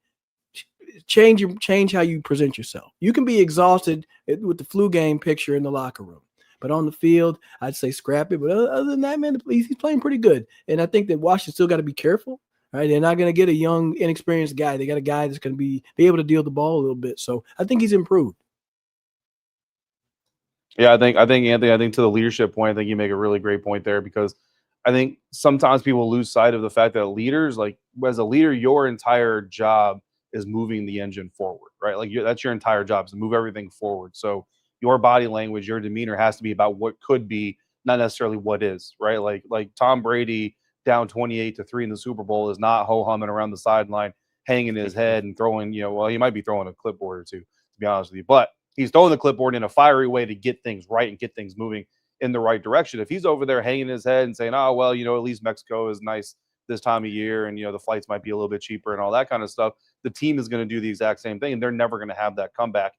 Change how you present yourself. You can be exhausted with the flu game picture in the locker room. But on the field, I'd say scrap it. But other than that, man, he's playing pretty good. And I think that Washington still got to be careful. Right? They're not going to get a young, inexperienced guy. They got a guy that's going to be able to deal the ball a little bit. So I think he's improved. Yeah, I think Anthony, to the leadership point, I think you make a really great point there, because I think sometimes people lose sight of the fact that leaders, like as a leader, your entire job is moving the engine forward, right? Like that's your entire job, is to move everything forward. So your body language, your demeanor has to be about what could be, not necessarily what is, right? Like Tom Brady down 28-3 in the Super Bowl is not ho-humming around the sideline, hanging his head and throwing, he might be throwing a clipboard or two, to be honest with you. But he's throwing the clipboard in a fiery way to get things right and get things moving in the right direction. If he's over there hanging his head and saying, oh, well, at least Mexico is nice this time of year and, the flights might be a little bit cheaper and all that kind of stuff, the team is going to do the exact same thing, and they're never going to have that comeback.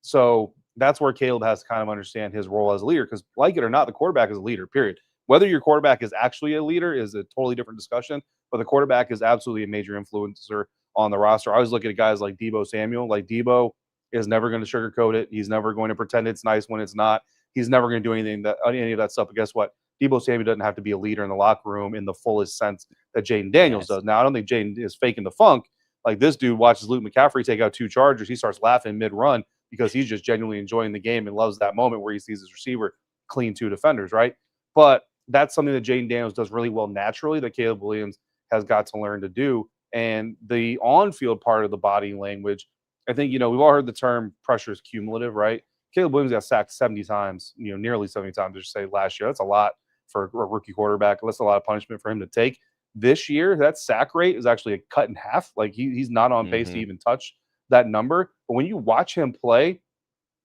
So that's where Caleb has to kind of understand his role as a leader, because like it or not, the quarterback is a leader, period. Whether your quarterback is actually a leader is a totally different discussion, but the quarterback is absolutely a major influencer on the roster. I always look at guys like Deebo Samuel. Like Deebo is never going to sugarcoat it. He's never going to pretend it's nice when it's not. He's never going to do any of that stuff. But guess what? Deebo Samuel doesn't have to be a leader in the locker room in the fullest sense that Jayden Daniels does. Now, I don't think Jayden is faking the funk. Like this dude watches Luke McCaffrey take out 2 Chargers. He starts laughing mid-run because he's just genuinely enjoying the game and loves that moment where he sees his receiver clean 2 defenders, right? But that's something that Jayden Daniels does really well naturally that Caleb Williams has got to learn to do. And the on-field part of the body language, I think, we've all heard the term pressure is cumulative, right? Caleb Williams got sacked 70 times, nearly 70 times, I should say, last year. That's a lot for a rookie quarterback. That's a lot of punishment for him to take. This year, that sack rate is actually cut in half. Like he's not on pace to even touch that number. But when you watch him play,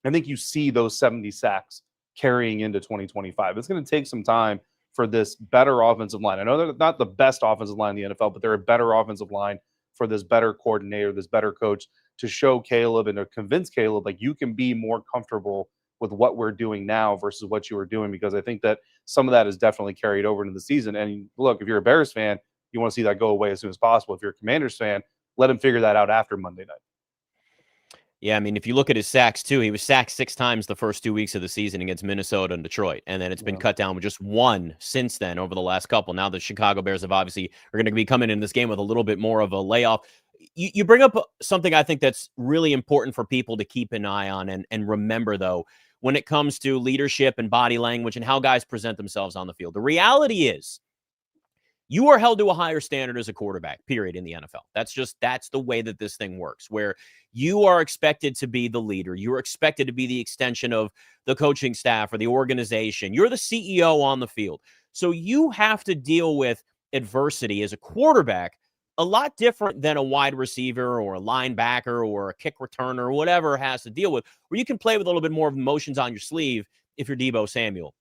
I think you see those 70 sacks carrying into 2025. It's going to take some time for this better offensive line. I know they're not the best offensive line in the NFL, but they're a better offensive line for this better coordinator, this better coach to show Caleb and to convince Caleb, like, you can be more comfortable with what we're doing now versus what you were doing, because I think that some of that is definitely carried over into the season. And look, if you're a Bears fan, you want to see that go away as soon as possible. If you're a Commanders fan, let him figure that out after Monday night. Yeah, I mean, if you look at his sacks too, he was sacked 6 times the first 2 weeks of the season against Minnesota and Detroit, and then it's been cut down with just 1 since then over the last couple. Now the Chicago Bears have obviously are going to be coming in this game with a little bit more of a layoff. You bring up something I think that's really important for people to keep an eye on and remember, though, when it comes to leadership and body language and how guys present themselves on the field. The reality is, you are held to a higher standard as a quarterback, period, in the NFL. That's the way that this thing works, where you are expected to be the leader. You're expected to be the extension of the coaching staff or the organization. You're the CEO on the field. So you have to deal with adversity as a quarterback a lot different than a wide receiver or a linebacker or a kick returner or whatever has to deal with, where you can play with a little bit more of emotions on your sleeve if you're Deebo Samuel.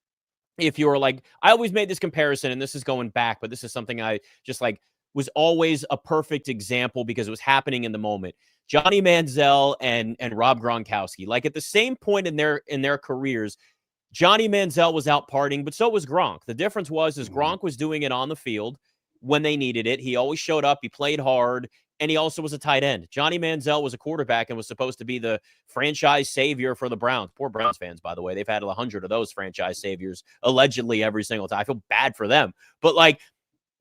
If you're like, I always made this comparison, and this is going back, but this is something I just like was always a perfect example because it was happening in the moment. Johnny Manziel and Rob Gronkowski, like at the same point in their careers, Johnny Manziel was out partying, but so was Gronk. The difference was Gronk was doing it on the field when they needed it. He always showed up. He played hard. And he also was a tight end. Johnny Manziel was a quarterback and was supposed to be the franchise savior for the Browns. Poor Browns fans, by the way. They've had 100 of those franchise saviors allegedly every single time. I feel bad for them. But like,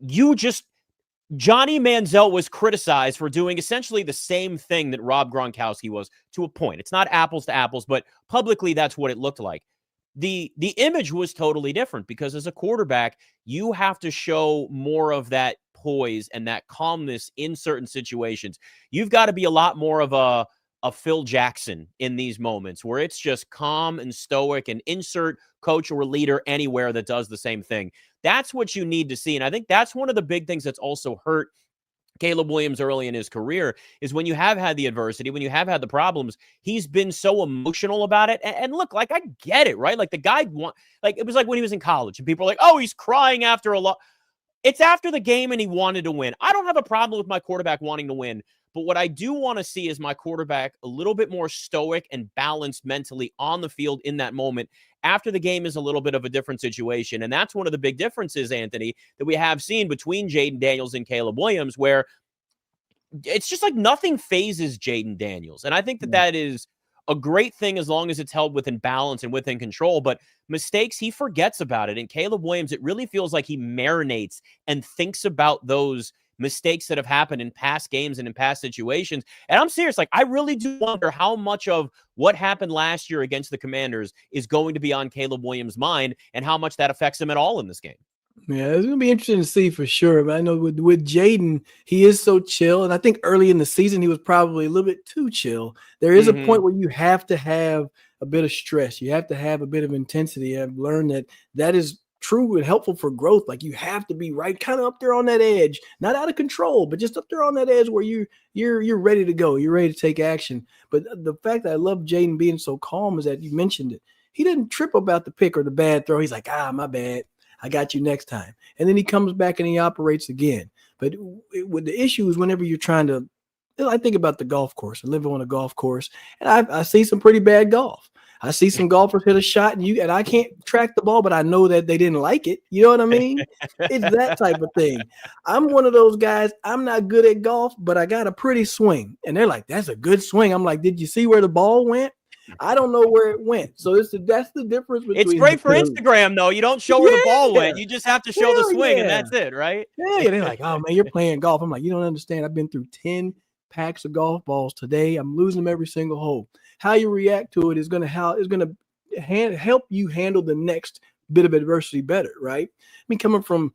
Johnny Manziel was criticized for doing essentially the same thing that Rob Gronkowski was, to a point. It's not apples to apples, but publicly that's what it looked like. The image was totally different because as a quarterback, you have to show more of that poise and that calmness in certain situations. You've got to be a lot more of a Phil Jackson in these moments where it's just calm and stoic, and insert coach or leader anywhere that does the same thing. That's what you need to see. And I think that's one of the big things that's also hurt Caleb Williams early in his career, is when you have had the adversity, when you have had the problems, he's been so emotional about it. And look, like, I get it, right? Like, the guy, it was like when he was in college and people are like, oh, he's crying after a lot. It's after the game and he wanted to win. I don't have a problem with my quarterback wanting to win, but what I do want to see is my quarterback a little bit more stoic and balanced mentally on the field in that moment. After the game is a little bit of a different situation. And that's one of the big differences, Anthony, that we have seen between Jayden Daniels and Caleb Williams, where it's just like nothing phases Jayden Daniels. And I think that is a great thing as long as it's held within balance and within control. But mistakes, he forgets about it. And Caleb Williams, it really feels like he marinates and thinks about those mistakes that have happened in past games and in past situations. And I'm serious. Like, I really do wonder how much of what happened last year against the Commanders is going to be on Caleb Williams' mind and how much that affects him at all in this game. Yeah, it's going to be interesting to see for sure. But I know with Jayden, he is so chill. And I think early in the season, he was probably a little bit too chill. There is a point where you have to have a bit of stress. You have to have a bit of intensity. I've learned that is true and helpful for growth. Like, you have to be right kind of up there on that edge, not out of control, but just up there on that edge where you're ready to go. You're ready to take action. But the fact that I love Jayden being so calm is that you mentioned it. He didn't trip about the pick or the bad throw. He's like, my bad. I got you next time. And then he comes back and he operates again. But with the issue is whenever you're trying to, I think about the golf course. I live on a golf course, and I see some pretty bad golf. I see some golfers hit a shot and I can't track the ball, but I know that they didn't like it. You know what I mean? It's that type of thing. I'm one of those guys. I'm not good at golf, but I got a pretty swing. And they're like, that's a good swing. I'm like, did you see where the ball went? I don't know where it went. So that's the difference between. It's great for Instagram, though. You don't show where the ball went. You just have to show the swing, and that's it, right? Yeah, they're like, oh, man, you're playing golf. I'm like, you don't understand. I've been through 10 packs of golf balls today. I'm losing them every single hole. how you react to it is going to help you handle the next bit of adversity better, right? I mean, coming from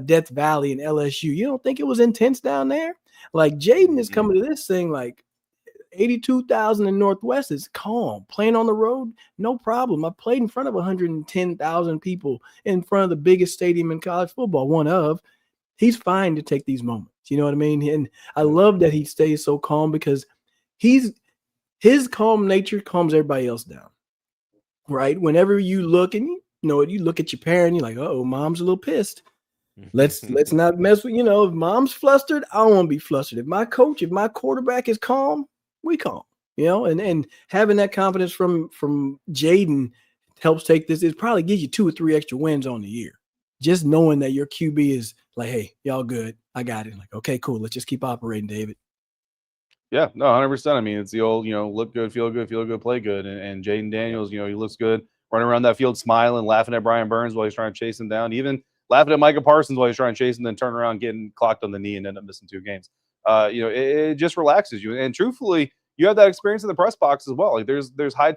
Death Valley and LSU, you don't think it was intense down there? Like Jayden is coming to this thing like 82,000 in Northwest is calm. Playing on the road, no problem. I played in front of 110,000 people in front of the biggest stadium in college football, one of. He's fine to take these moments. You know what I mean? And I love that he stays so calm because his calm nature calms everybody else down, right? Whenever you look and you look at your parent, you're like, oh, mom's a little pissed. Let's not mess with, if mom's flustered, I don't want to be flustered. If my quarterback is calm, we calm, and having that confidence from Jayden helps take this. It probably gives you 2 or 3 extra wins on the year. Just knowing that your QB is like, hey, y'all good. I got it. Like, okay, cool. Let's just keep operating, David. Yeah, no, 100%. I mean, it's the old, look good, feel good, play good. And Jayden Daniels, he looks good running around that field, smiling, laughing at Brian Burns while he's trying to chase him down, even laughing at Micah Parsons while he's trying to chase him, then turn around, getting clocked on the knee and end up missing 2 games. It just relaxes you. And truthfully, you have that experience in the press box as well. Like there's high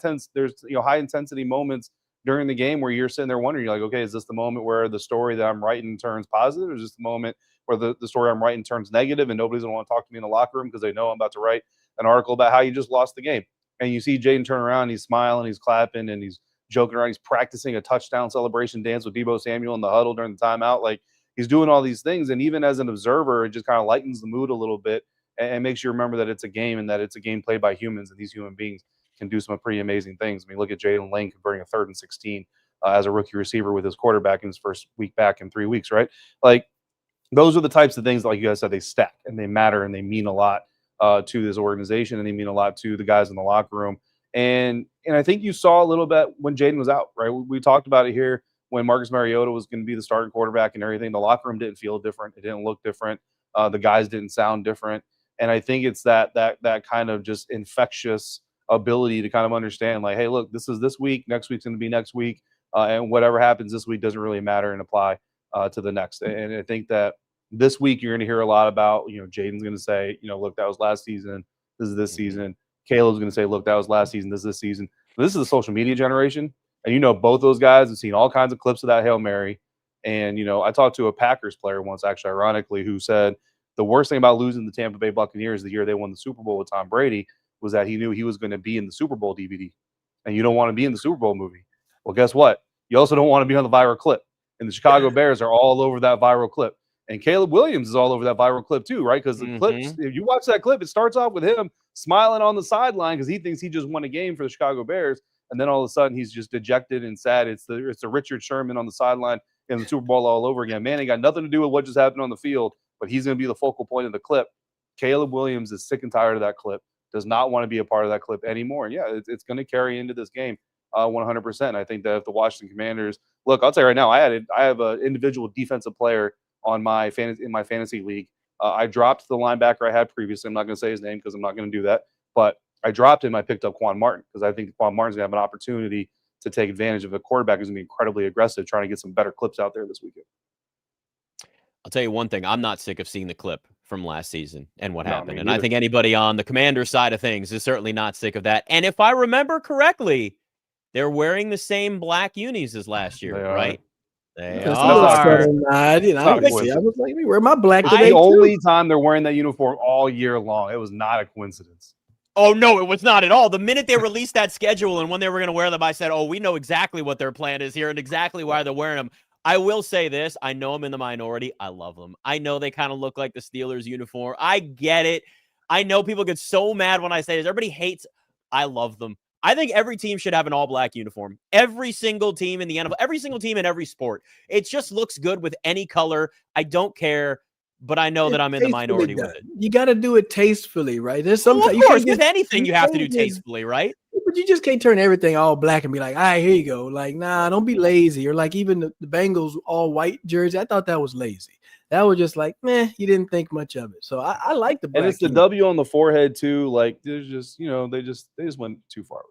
intensity moments during the game where you're sitting there wondering, you're like, okay, is this the moment where the story that I'm writing turns positive, or is this the moment where the story I'm writing turns negative and nobody's going to want to talk to me in the locker room because they know I'm about to write an article about how you just lost the game? And you see Jayden turn around, he's smiling, he's clapping, and he's joking around. He's practicing a touchdown celebration dance with Deebo Samuel in the huddle during the timeout. Like, he's doing all these things. And even as an observer, it just kind of lightens the mood a little bit and makes you remember that it's a game and that it's a game played by humans, and these human beings can do some pretty amazing things. I mean, look at Jalen Lane converting a 3rd and 16 as a rookie receiver with his quarterback in his first week back in 3 weeks, right? Like, those are the types of things, like you guys said, they stack and they matter and they mean a lot to this organization, and they mean a lot to the guys in the locker room. And I think you saw a little bit when Jayden was out, right? We talked about it here when Marcus Mariota was going to be the starting quarterback and everything. The locker room didn't feel different. It didn't look different. The guys didn't sound different. And I think it's that kind of just infectious ability to kind of understand, like, hey, look, this is this week. Next week's going to be next week. And whatever happens this week doesn't really matter, and apply to the next. And I think that this week you're going to hear a lot about, Jayden's going to say, look, that was last season. This is this season. Caleb's going to say, look, that was last season. This is this season. But this is the social media generation. And, both those guys have seen all kinds of clips of that Hail Mary. And, I talked to a Packers player once, actually, ironically, who said the worst thing about losing the Tampa Bay Buccaneers the year they won the Super Bowl with Tom Brady was that he knew he was going to be in the Super Bowl DVD. And you don't want to be in the Super Bowl movie. Well, guess what? You also don't want to be on the viral clip. And the Chicago Bears are all over that viral clip. And Caleb Williams is all over that viral clip too, right? Because the clips, if you watch that clip, it starts off with him smiling on the sideline because he thinks he just won a game for the Chicago Bears. And then all of a sudden he's just dejected and sad. It's the Richard Sherman on the sideline in the Super Bowl all over again. Man, it got nothing to do with what just happened on the field, but he's going to be the focal point of the clip. Caleb Williams is sick and tired of that clip, does not want to be a part of that clip anymore. And yeah, it's going to carry into this game 100%. I think that if the Washington Commanders, look, I'll tell you right now, I have an individual defensive player on my fantasy league. I dropped the linebacker I had previously. I'm not going to say his name because I'm not going to do that. But I dropped him. I picked up Quan Martin because I think Quan Martin's going to have an opportunity to take advantage of a quarterback who's going to be incredibly aggressive, trying to get some better clips out there this weekend. I'll tell you one thing. I'm not sick of seeing the clip from last season and what happened. And I think anybody on the Commander side of things is certainly not sick of that. And if I remember correctly, they're wearing the same black unis as last year, right? They are. I was like, where my black today? The only time they're wearing that uniform all year long. It was not a coincidence. Oh, no, it was not at all. The minute they released that schedule and when they were going to wear them, I said, oh, we know exactly what their plan is here and exactly why they're wearing them. I will say this. I know I'm in the minority. I love them. I know they kind of look like the Steelers uniform. I get it. I know people get so mad when I say this. Everybody hates. I love them. I think every team should have an all-black uniform. Every single team in the NFL, every single team in every sport. It just looks good with any color. I don't care, but I know that I'm in the minority with it. You got to do it tastefully, right? There's sometimes of course, with anything you have to do tastefully, right? But you just can't turn everything all black and be like, all right, here you go. Like, nah, don't be lazy. Or like even the Bengals all white jersey, I thought that was lazy. That was just like, meh, you didn't think much of it. So I like the black. And it's the W on the forehead too. Like there's just, they just went too far.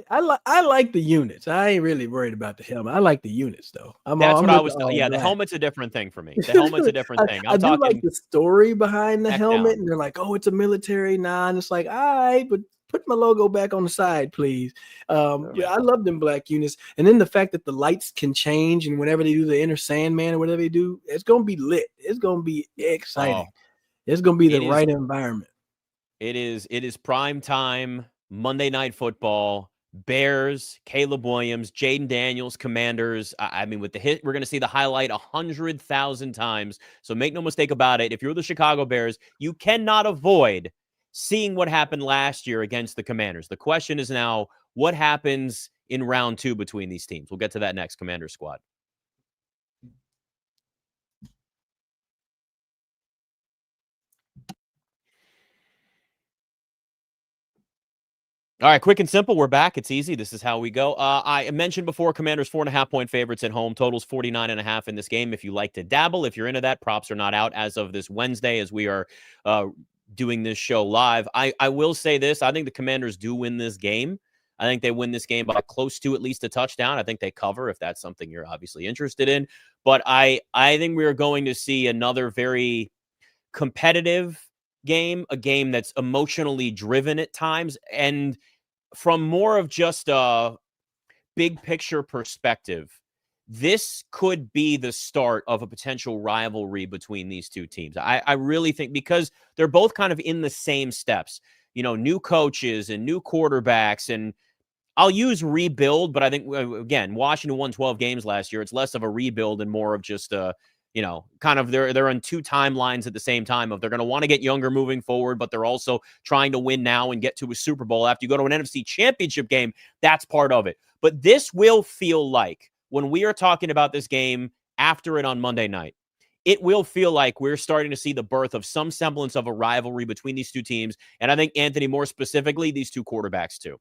I like the units. I ain't really worried about the helmet. I like the units though. That's what I was. Yeah, the helmet's a different thing for me. The helmet's a different thing. I do like the story behind the helmet, and they're like, oh, it's a military. Nah, and it's like, all right, but put my logo back on the side, please. Yeah, I love them black units. And then the fact that the lights can change, and whenever they do the Inner Sandman or whatever they do, it's going to be lit. It's going to be exciting. It's going to be the right environment. It is prime time, Monday Night Football. Bears, Caleb Williams, Jayden Daniels, Commanders. I mean, with the hit, we're going to see the highlight 100,000 times. So make no mistake about it. If you're the Chicago Bears, you cannot avoid seeing what happened last year against the Commanders. The question is now, what happens in round 2 between these teams? We'll get to that next, Commander Squad. All right, quick and simple. We're back. It's easy. This is how we go. I mentioned before, Commanders 4.5-point favorites at home. Totals 49.5 in this game. If you like to dabble, if you're into that, props are not out as of this Wednesday as we are doing this show live. I will say this. I think the Commanders do win this game. I think they win this game by close to at least a touchdown. I think they cover if that's something you're obviously interested in. But I think we're going to see another very competitive game, a game that's emotionally driven at times, and from more of just a big picture perspective, this could be the start of a potential rivalry between these two teams. I really think, because they're both kind of in the same steps, new coaches and new quarterbacks, and I'll use rebuild, but I think, again, Washington won 12 games last year. It's less of a rebuild and more of just kind of they're on 2 timelines at the same time of they're going to want to get younger moving forward, but they're also trying to win now and get to a Super Bowl. After you go to an NFC Championship game, that's part of it. But this will feel like, when we are talking about this game after it on Monday night, it will feel like we're starting to see the birth of some semblance of a rivalry between these two teams. And I think, Anthony, more specifically, these two quarterbacks too.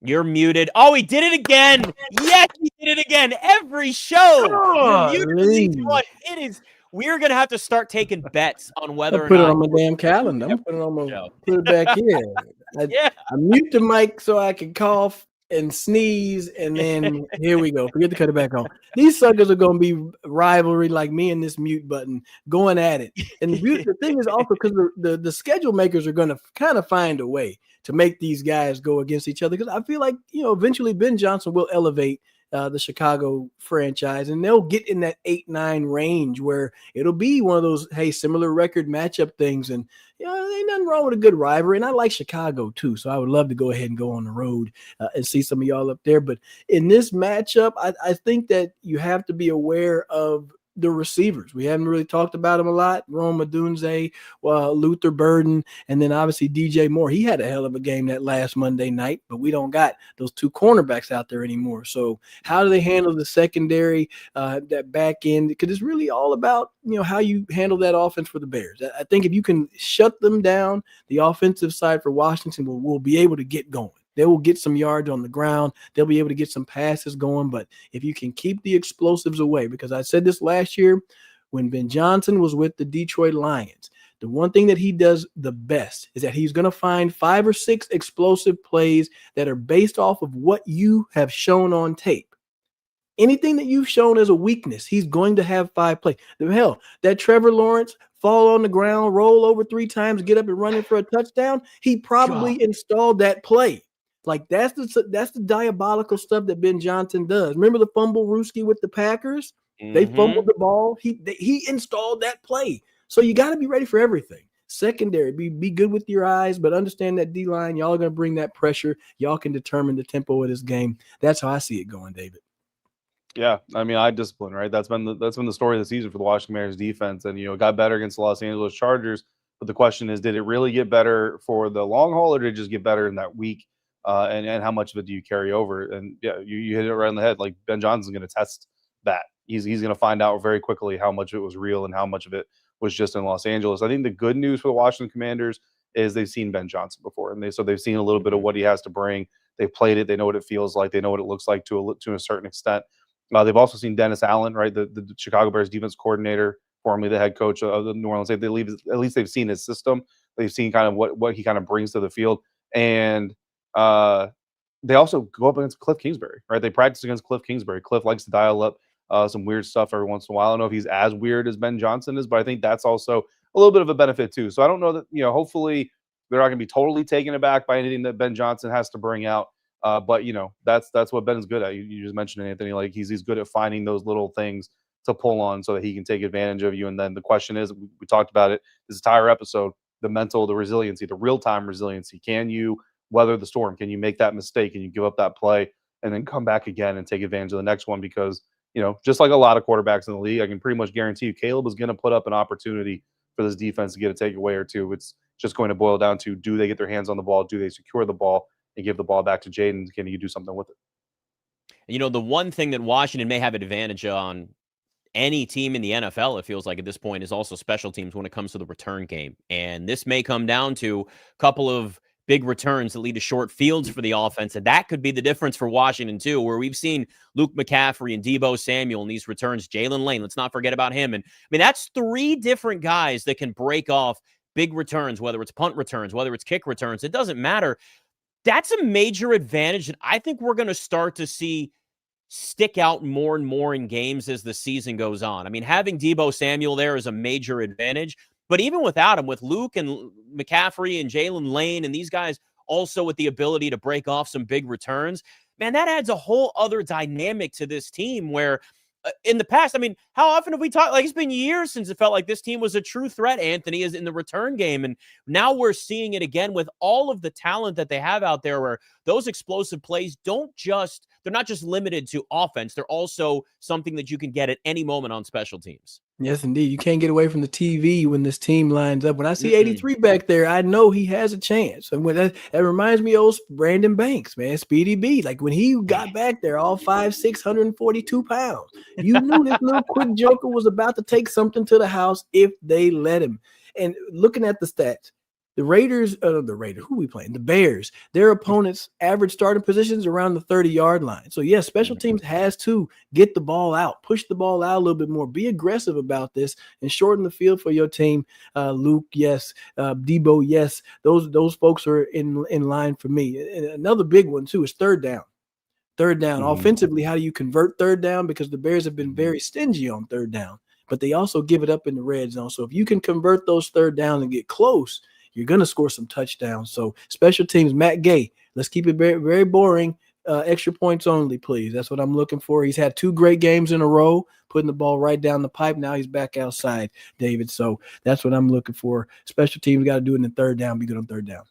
You're muted. Oh, he did it again. Yes, he did it again. Every show. You're muted. It is. We're going to have to start taking bets on whether or not. Put it on my damn calendar. I'm putting it on my, put it back here. I mute the mic so I can cough and sneeze, and then here we go. Forget to cut it back on. These suckers are going to be rivalry, like me and this mute button going at it. And the thing is also, because the schedule makers are going to kind of find a way to make these guys go against each other, because I feel like, eventually Ben Johnson will elevate the Chicago franchise, and they'll get in that 8-9 range where it'll be one of those, hey, similar record matchup things. And ain't nothing wrong with a good rivalry. And I like Chicago too, so I would love to go ahead and go on the road and see some of y'all up there. But in this matchup, I think that you have to be aware of the receivers. We haven't really talked about him a lot. Rome Odunze, Luther Burden, and then obviously DJ Moore. He had a hell of a game that last Monday night, but we don't got those 2 cornerbacks out there anymore. So how do they handle the secondary, that back end? Because it's really all about, how you handle that offense for the Bears. I think if you can shut them down, the offensive side for Washington will be able to get going. They will get some yards on the ground. They'll be able to get some passes going. But if you can keep the explosives away, because I said this last year when Ben Johnson was with the Detroit Lions, the one thing that he does the best is that he's going to find 5 or 6 explosive plays that are based off of what you have shown on tape. Anything that you've shown as a weakness, he's going to have 5 plays. Hell, that Trevor Lawrence fall on the ground, roll over 3 times, get up and run it for a touchdown, he probably installed that play. Like that's the diabolical stuff that Ben Johnson does. Remember the fumble Rooski with the Packers? Mm-hmm. They fumbled the ball. He installed that play. So you got to be ready for everything. Secondary, be good with your eyes, but understand that D-line, y'all are going to bring that pressure. Y'all can determine the tempo of this game. That's how I see it going, David. Yeah, I mean, eye discipline, right? That's been the story of the season for the Washington Commanders defense, and it got better against the Los Angeles Chargers. But the question is, did it really get better for the long haul, or did it just get better in that week? And how much of it do you carry over? And yeah, you hit it right on the head. Like Ben Johnson's going to test that. He's going to find out very quickly how much of it was real and how much of it was just in Los Angeles. I think the good news for the Washington Commanders is they've seen Ben Johnson before, and they've seen a little bit of what he has to bring. They've played it. They know what it feels like. They know what it looks like to a certain extent. They've also seen Dennis Allen, right, the Chicago Bears defense coordinator, formerly the head coach of the New Orleans. At least they've seen his system. They've seen kind of what he kind of brings to the field, and they also go up against Cliff Kingsbury, right? They practice against Cliff Kingsbury. Cliff likes to dial up some weird stuff every once in a while. I don't know if he's as weird as Ben Johnson is, but I think that's also a little bit of a benefit too. So I don't know that, hopefully they're not going to be totally taken aback by anything that Ben Johnson has to bring out. But that's what Ben's good at. You just mentioned it, Anthony. Like he's good at finding those little things to pull on so that he can take advantage of you. And then the question is, we talked about it this entire episode, the mental, the resiliency, the real-time resiliency. Can you weather the storm? Can you make that mistake? Can you give up that play and then come back again and take advantage of the next one? Because, just like a lot of quarterbacks in the league, I can pretty much guarantee you Caleb is going to put up an opportunity for this defense to get a takeaway or two. It's just going to boil down to, do they get their hands on the ball? Do they secure the ball and give the ball back to Jayden? Can you do something with it? The one thing that Washington may have an advantage on any team in the NFL, it feels like at this point, is also special teams when it comes to the return game. And this may come down to a couple of big returns that lead to short fields for the offense. And that could be the difference for Washington too, where we've seen Luke McCaffrey and Deebo Samuel in these returns. Jalen Lane, let's not forget about him. And that's 3 different guys that can break off big returns, whether it's punt returns, whether it's kick returns, it doesn't matter. That's a major advantage that I think we're going to start to see stick out more and more in games as the season goes on. Having Deebo Samuel there is a major advantage, but even without him, with Luke and McCaffrey and Jalen Lane and these guys also with the ability to break off some big returns, man, that adds a whole other dynamic to this team where in the past, how often have we talked? Like, it's been years since it felt like this team was a true threat, Anthony, is in the return game. And now we're seeing it again with all of the talent that they have out there, where those explosive plays they're not just limited to offense. They're also something that you can get at any moment on special teams. Yes, indeed. You can't get away from the TV when this team lines up. When I see 83 back there, I know he has a chance. And when that reminds me of Brandon Banks, man, Speedy B. Like when he got back there, all 5'6", 142 pounds, you knew this little quick joker was about to take something to the house if they let him. And looking at the stats, the who we playing? The Bears, their opponents' average starting positions around the 30-yard line. So, yes, special teams has to get the ball out, push the ball out a little bit more, be aggressive about this, and shorten the field for your team. Luke, yes. Deebo, yes. Those folks are in line for me. And another big one, too, is third down. Offensively, how do you convert third down? Because the Bears have been very stingy on third down, but they also give it up in the red zone. So if you can convert those third downs and get close, you're going to score some touchdowns. So special teams, Matt Gay, let's keep it very, very boring. Extra points only, please. That's what I'm looking for. He's had 2 great games in a row, putting the ball right down the pipe. Now he's back outside, David. So that's what I'm looking for. Special teams got to do it in the third down, be good on third down.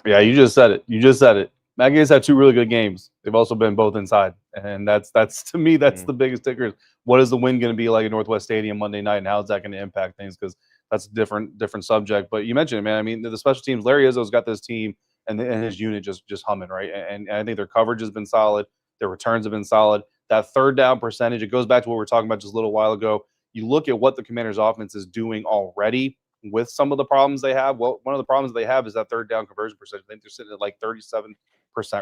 Yeah, you just said it. Matt Gay's had 2 really good games. They've also been both inside. And that's to me, that's the biggest ticker. What is the win going to be like at Northwest Stadium Monday night, and how is that going to impact things? Because that's a different subject. But you mentioned it, man. The special teams, Larry Izzo's got this team and his unit just humming, right? And I think their coverage has been solid. Their returns have been solid. That third down percentage, it goes back to what we were talking about just a little while ago. You look at what the Commanders' offense is doing already with some of the problems they have. Well, one of the problems they have is that third down conversion percentage. I think they're sitting at like 37%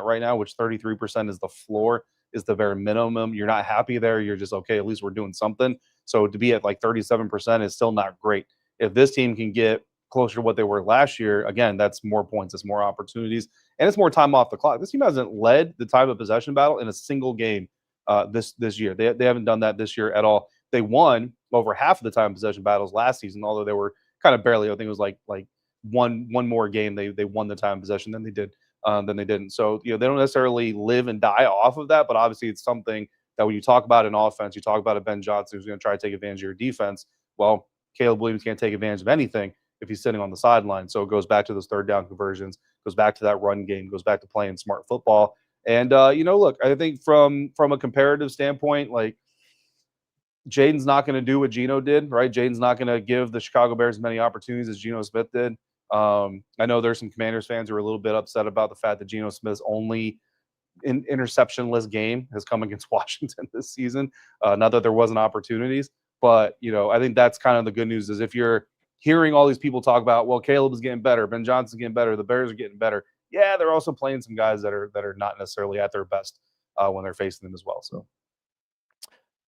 right now, which 33% is the floor, is the very minimum. You're not happy there. You're just, okay, at least we're doing something. So to be at like 37% is still not great. If this team can get closer to what they were last year, again, that's more points, it's more opportunities, and it's more time off the clock. This team hasn't led the time of possession battle in a single game this year. They haven't done that this year at all. They won over half of the time possession battles last season, although they were kind of barely. I think it was like one more game they won the time possession than they did. Than they didn't. So they don't necessarily live and die off of that, but obviously it's something that when you talk about an offense, you talk about a Ben Johnson who's going to try to take advantage of your defense. Well, Caleb Williams can't take advantage of anything if he's sitting on the sideline. So it goes back to those third down conversions, goes back to that run game, goes back to playing smart football. And look, I think from a comparative standpoint, like Jayden's not going to do what Geno did, right? Jayden's not going to give the Chicago Bears as many opportunities as Geno Smith did. I know there's some Commanders fans who are a little bit upset about the fact that Geno Smith's only interception-less game has come against Washington this season. Not that there wasn't opportunities, but I think that's kind of the good news, is if you're hearing all these people talk about, well, Caleb is getting better, Ben Johnson's getting better, the Bears are getting better. Yeah, they're also playing some guys that are not necessarily at their best when they're facing them as well.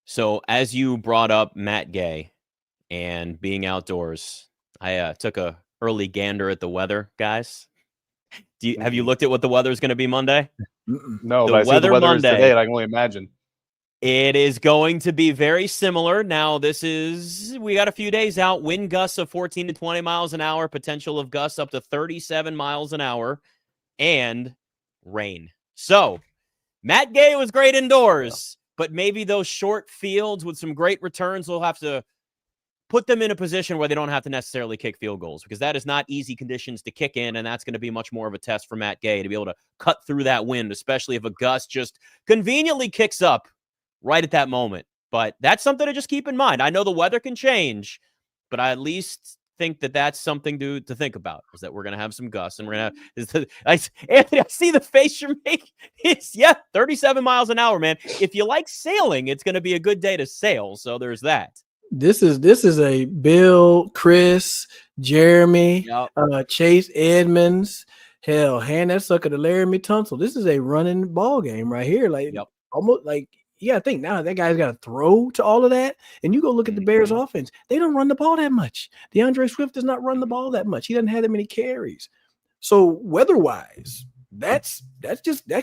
So as you brought up Matt Gay and being outdoors, I took a early gander at the weather, guys. Have you looked at what the weather is going to be Monday? No, the but I see what the weather Monday is today, and I can only imagine. It is going to be very similar. Now, we got a few days out. Wind gusts of 14 to 20 miles an hour, potential of gusts up to 37 miles an hour, and rain. So, Matt Gay was great indoors, but maybe those short fields with some great returns will have to put them in a position where they don't have to necessarily kick field goals, because that is not easy conditions to kick in, and that's going to be much more of a test for Matt Gay to be able to cut through that wind, especially if a gust just conveniently kicks up right at that moment. But that's something to just keep in mind. I know the weather can change, but I at least think that that's something to think about, is that we're going to have some gusts, and we're going to have Anthony, I see the face you're making. It's 37 miles an hour, man. If you like sailing, it's going to be a good day to sail. So there's that. This is a Bill, Chris, Jeremy, Chase Edmonds. Hell, hand that sucker to Laramie Tunsil. This is a running ball game right here. Like almost like I think now that guy's got to throw to all of that. And you go look at the Bears offense. They don't run the ball that much. DeAndre Swift does not run the ball that much. He doesn't have that many carries. So weather-wise, that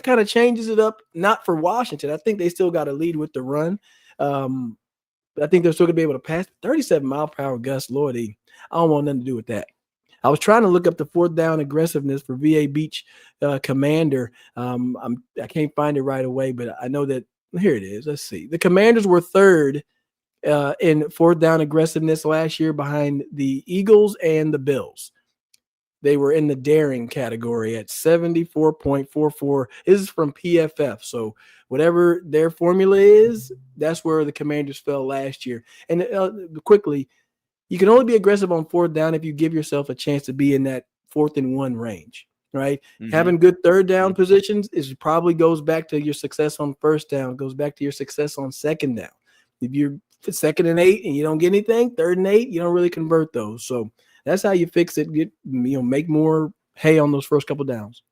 kind of changes it up. Not for Washington. I think they still got to lead with the run. But I think they're still going to be able to pass 37-mile-per-hour gusts. Lordy, I don't want nothing to do with that. I was trying to look up the fourth down aggressiveness for VA Beach Commander. I can't find it right away, but I know that here it is. Let's see. The Commanders were third in fourth down aggressiveness last year behind the Eagles and the Bills. They were in the daring category at 74.44. This is from PFF. So whatever their formula is, that's where the Commanders fell last year. And quickly, you can only be aggressive on fourth down if you give yourself a chance to be in that 4th and 1 range, right? Mm-hmm. Having good third down positions probably goes back to your success on first down, goes back to your success on second down. If you're 2nd and 8 and you don't get anything, 3rd and 8, you don't really convert those. So that's how you fix it. Make more hay on those first couple downs.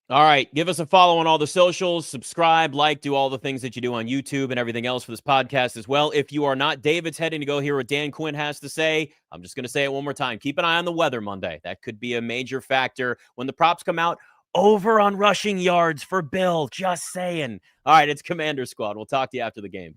All right. Give us a follow on all the socials, subscribe, do all the things that you do on YouTube and everything else for this podcast as well. If you are not David's heading to go hear what Dan Quinn has to say, I'm just going to say it one more time. Keep an eye on the weather Monday. That could be a major factor when the props come out. Over on rushing yards for Bill. Just saying. All right. It's Commander Squad. We'll talk to you after the game.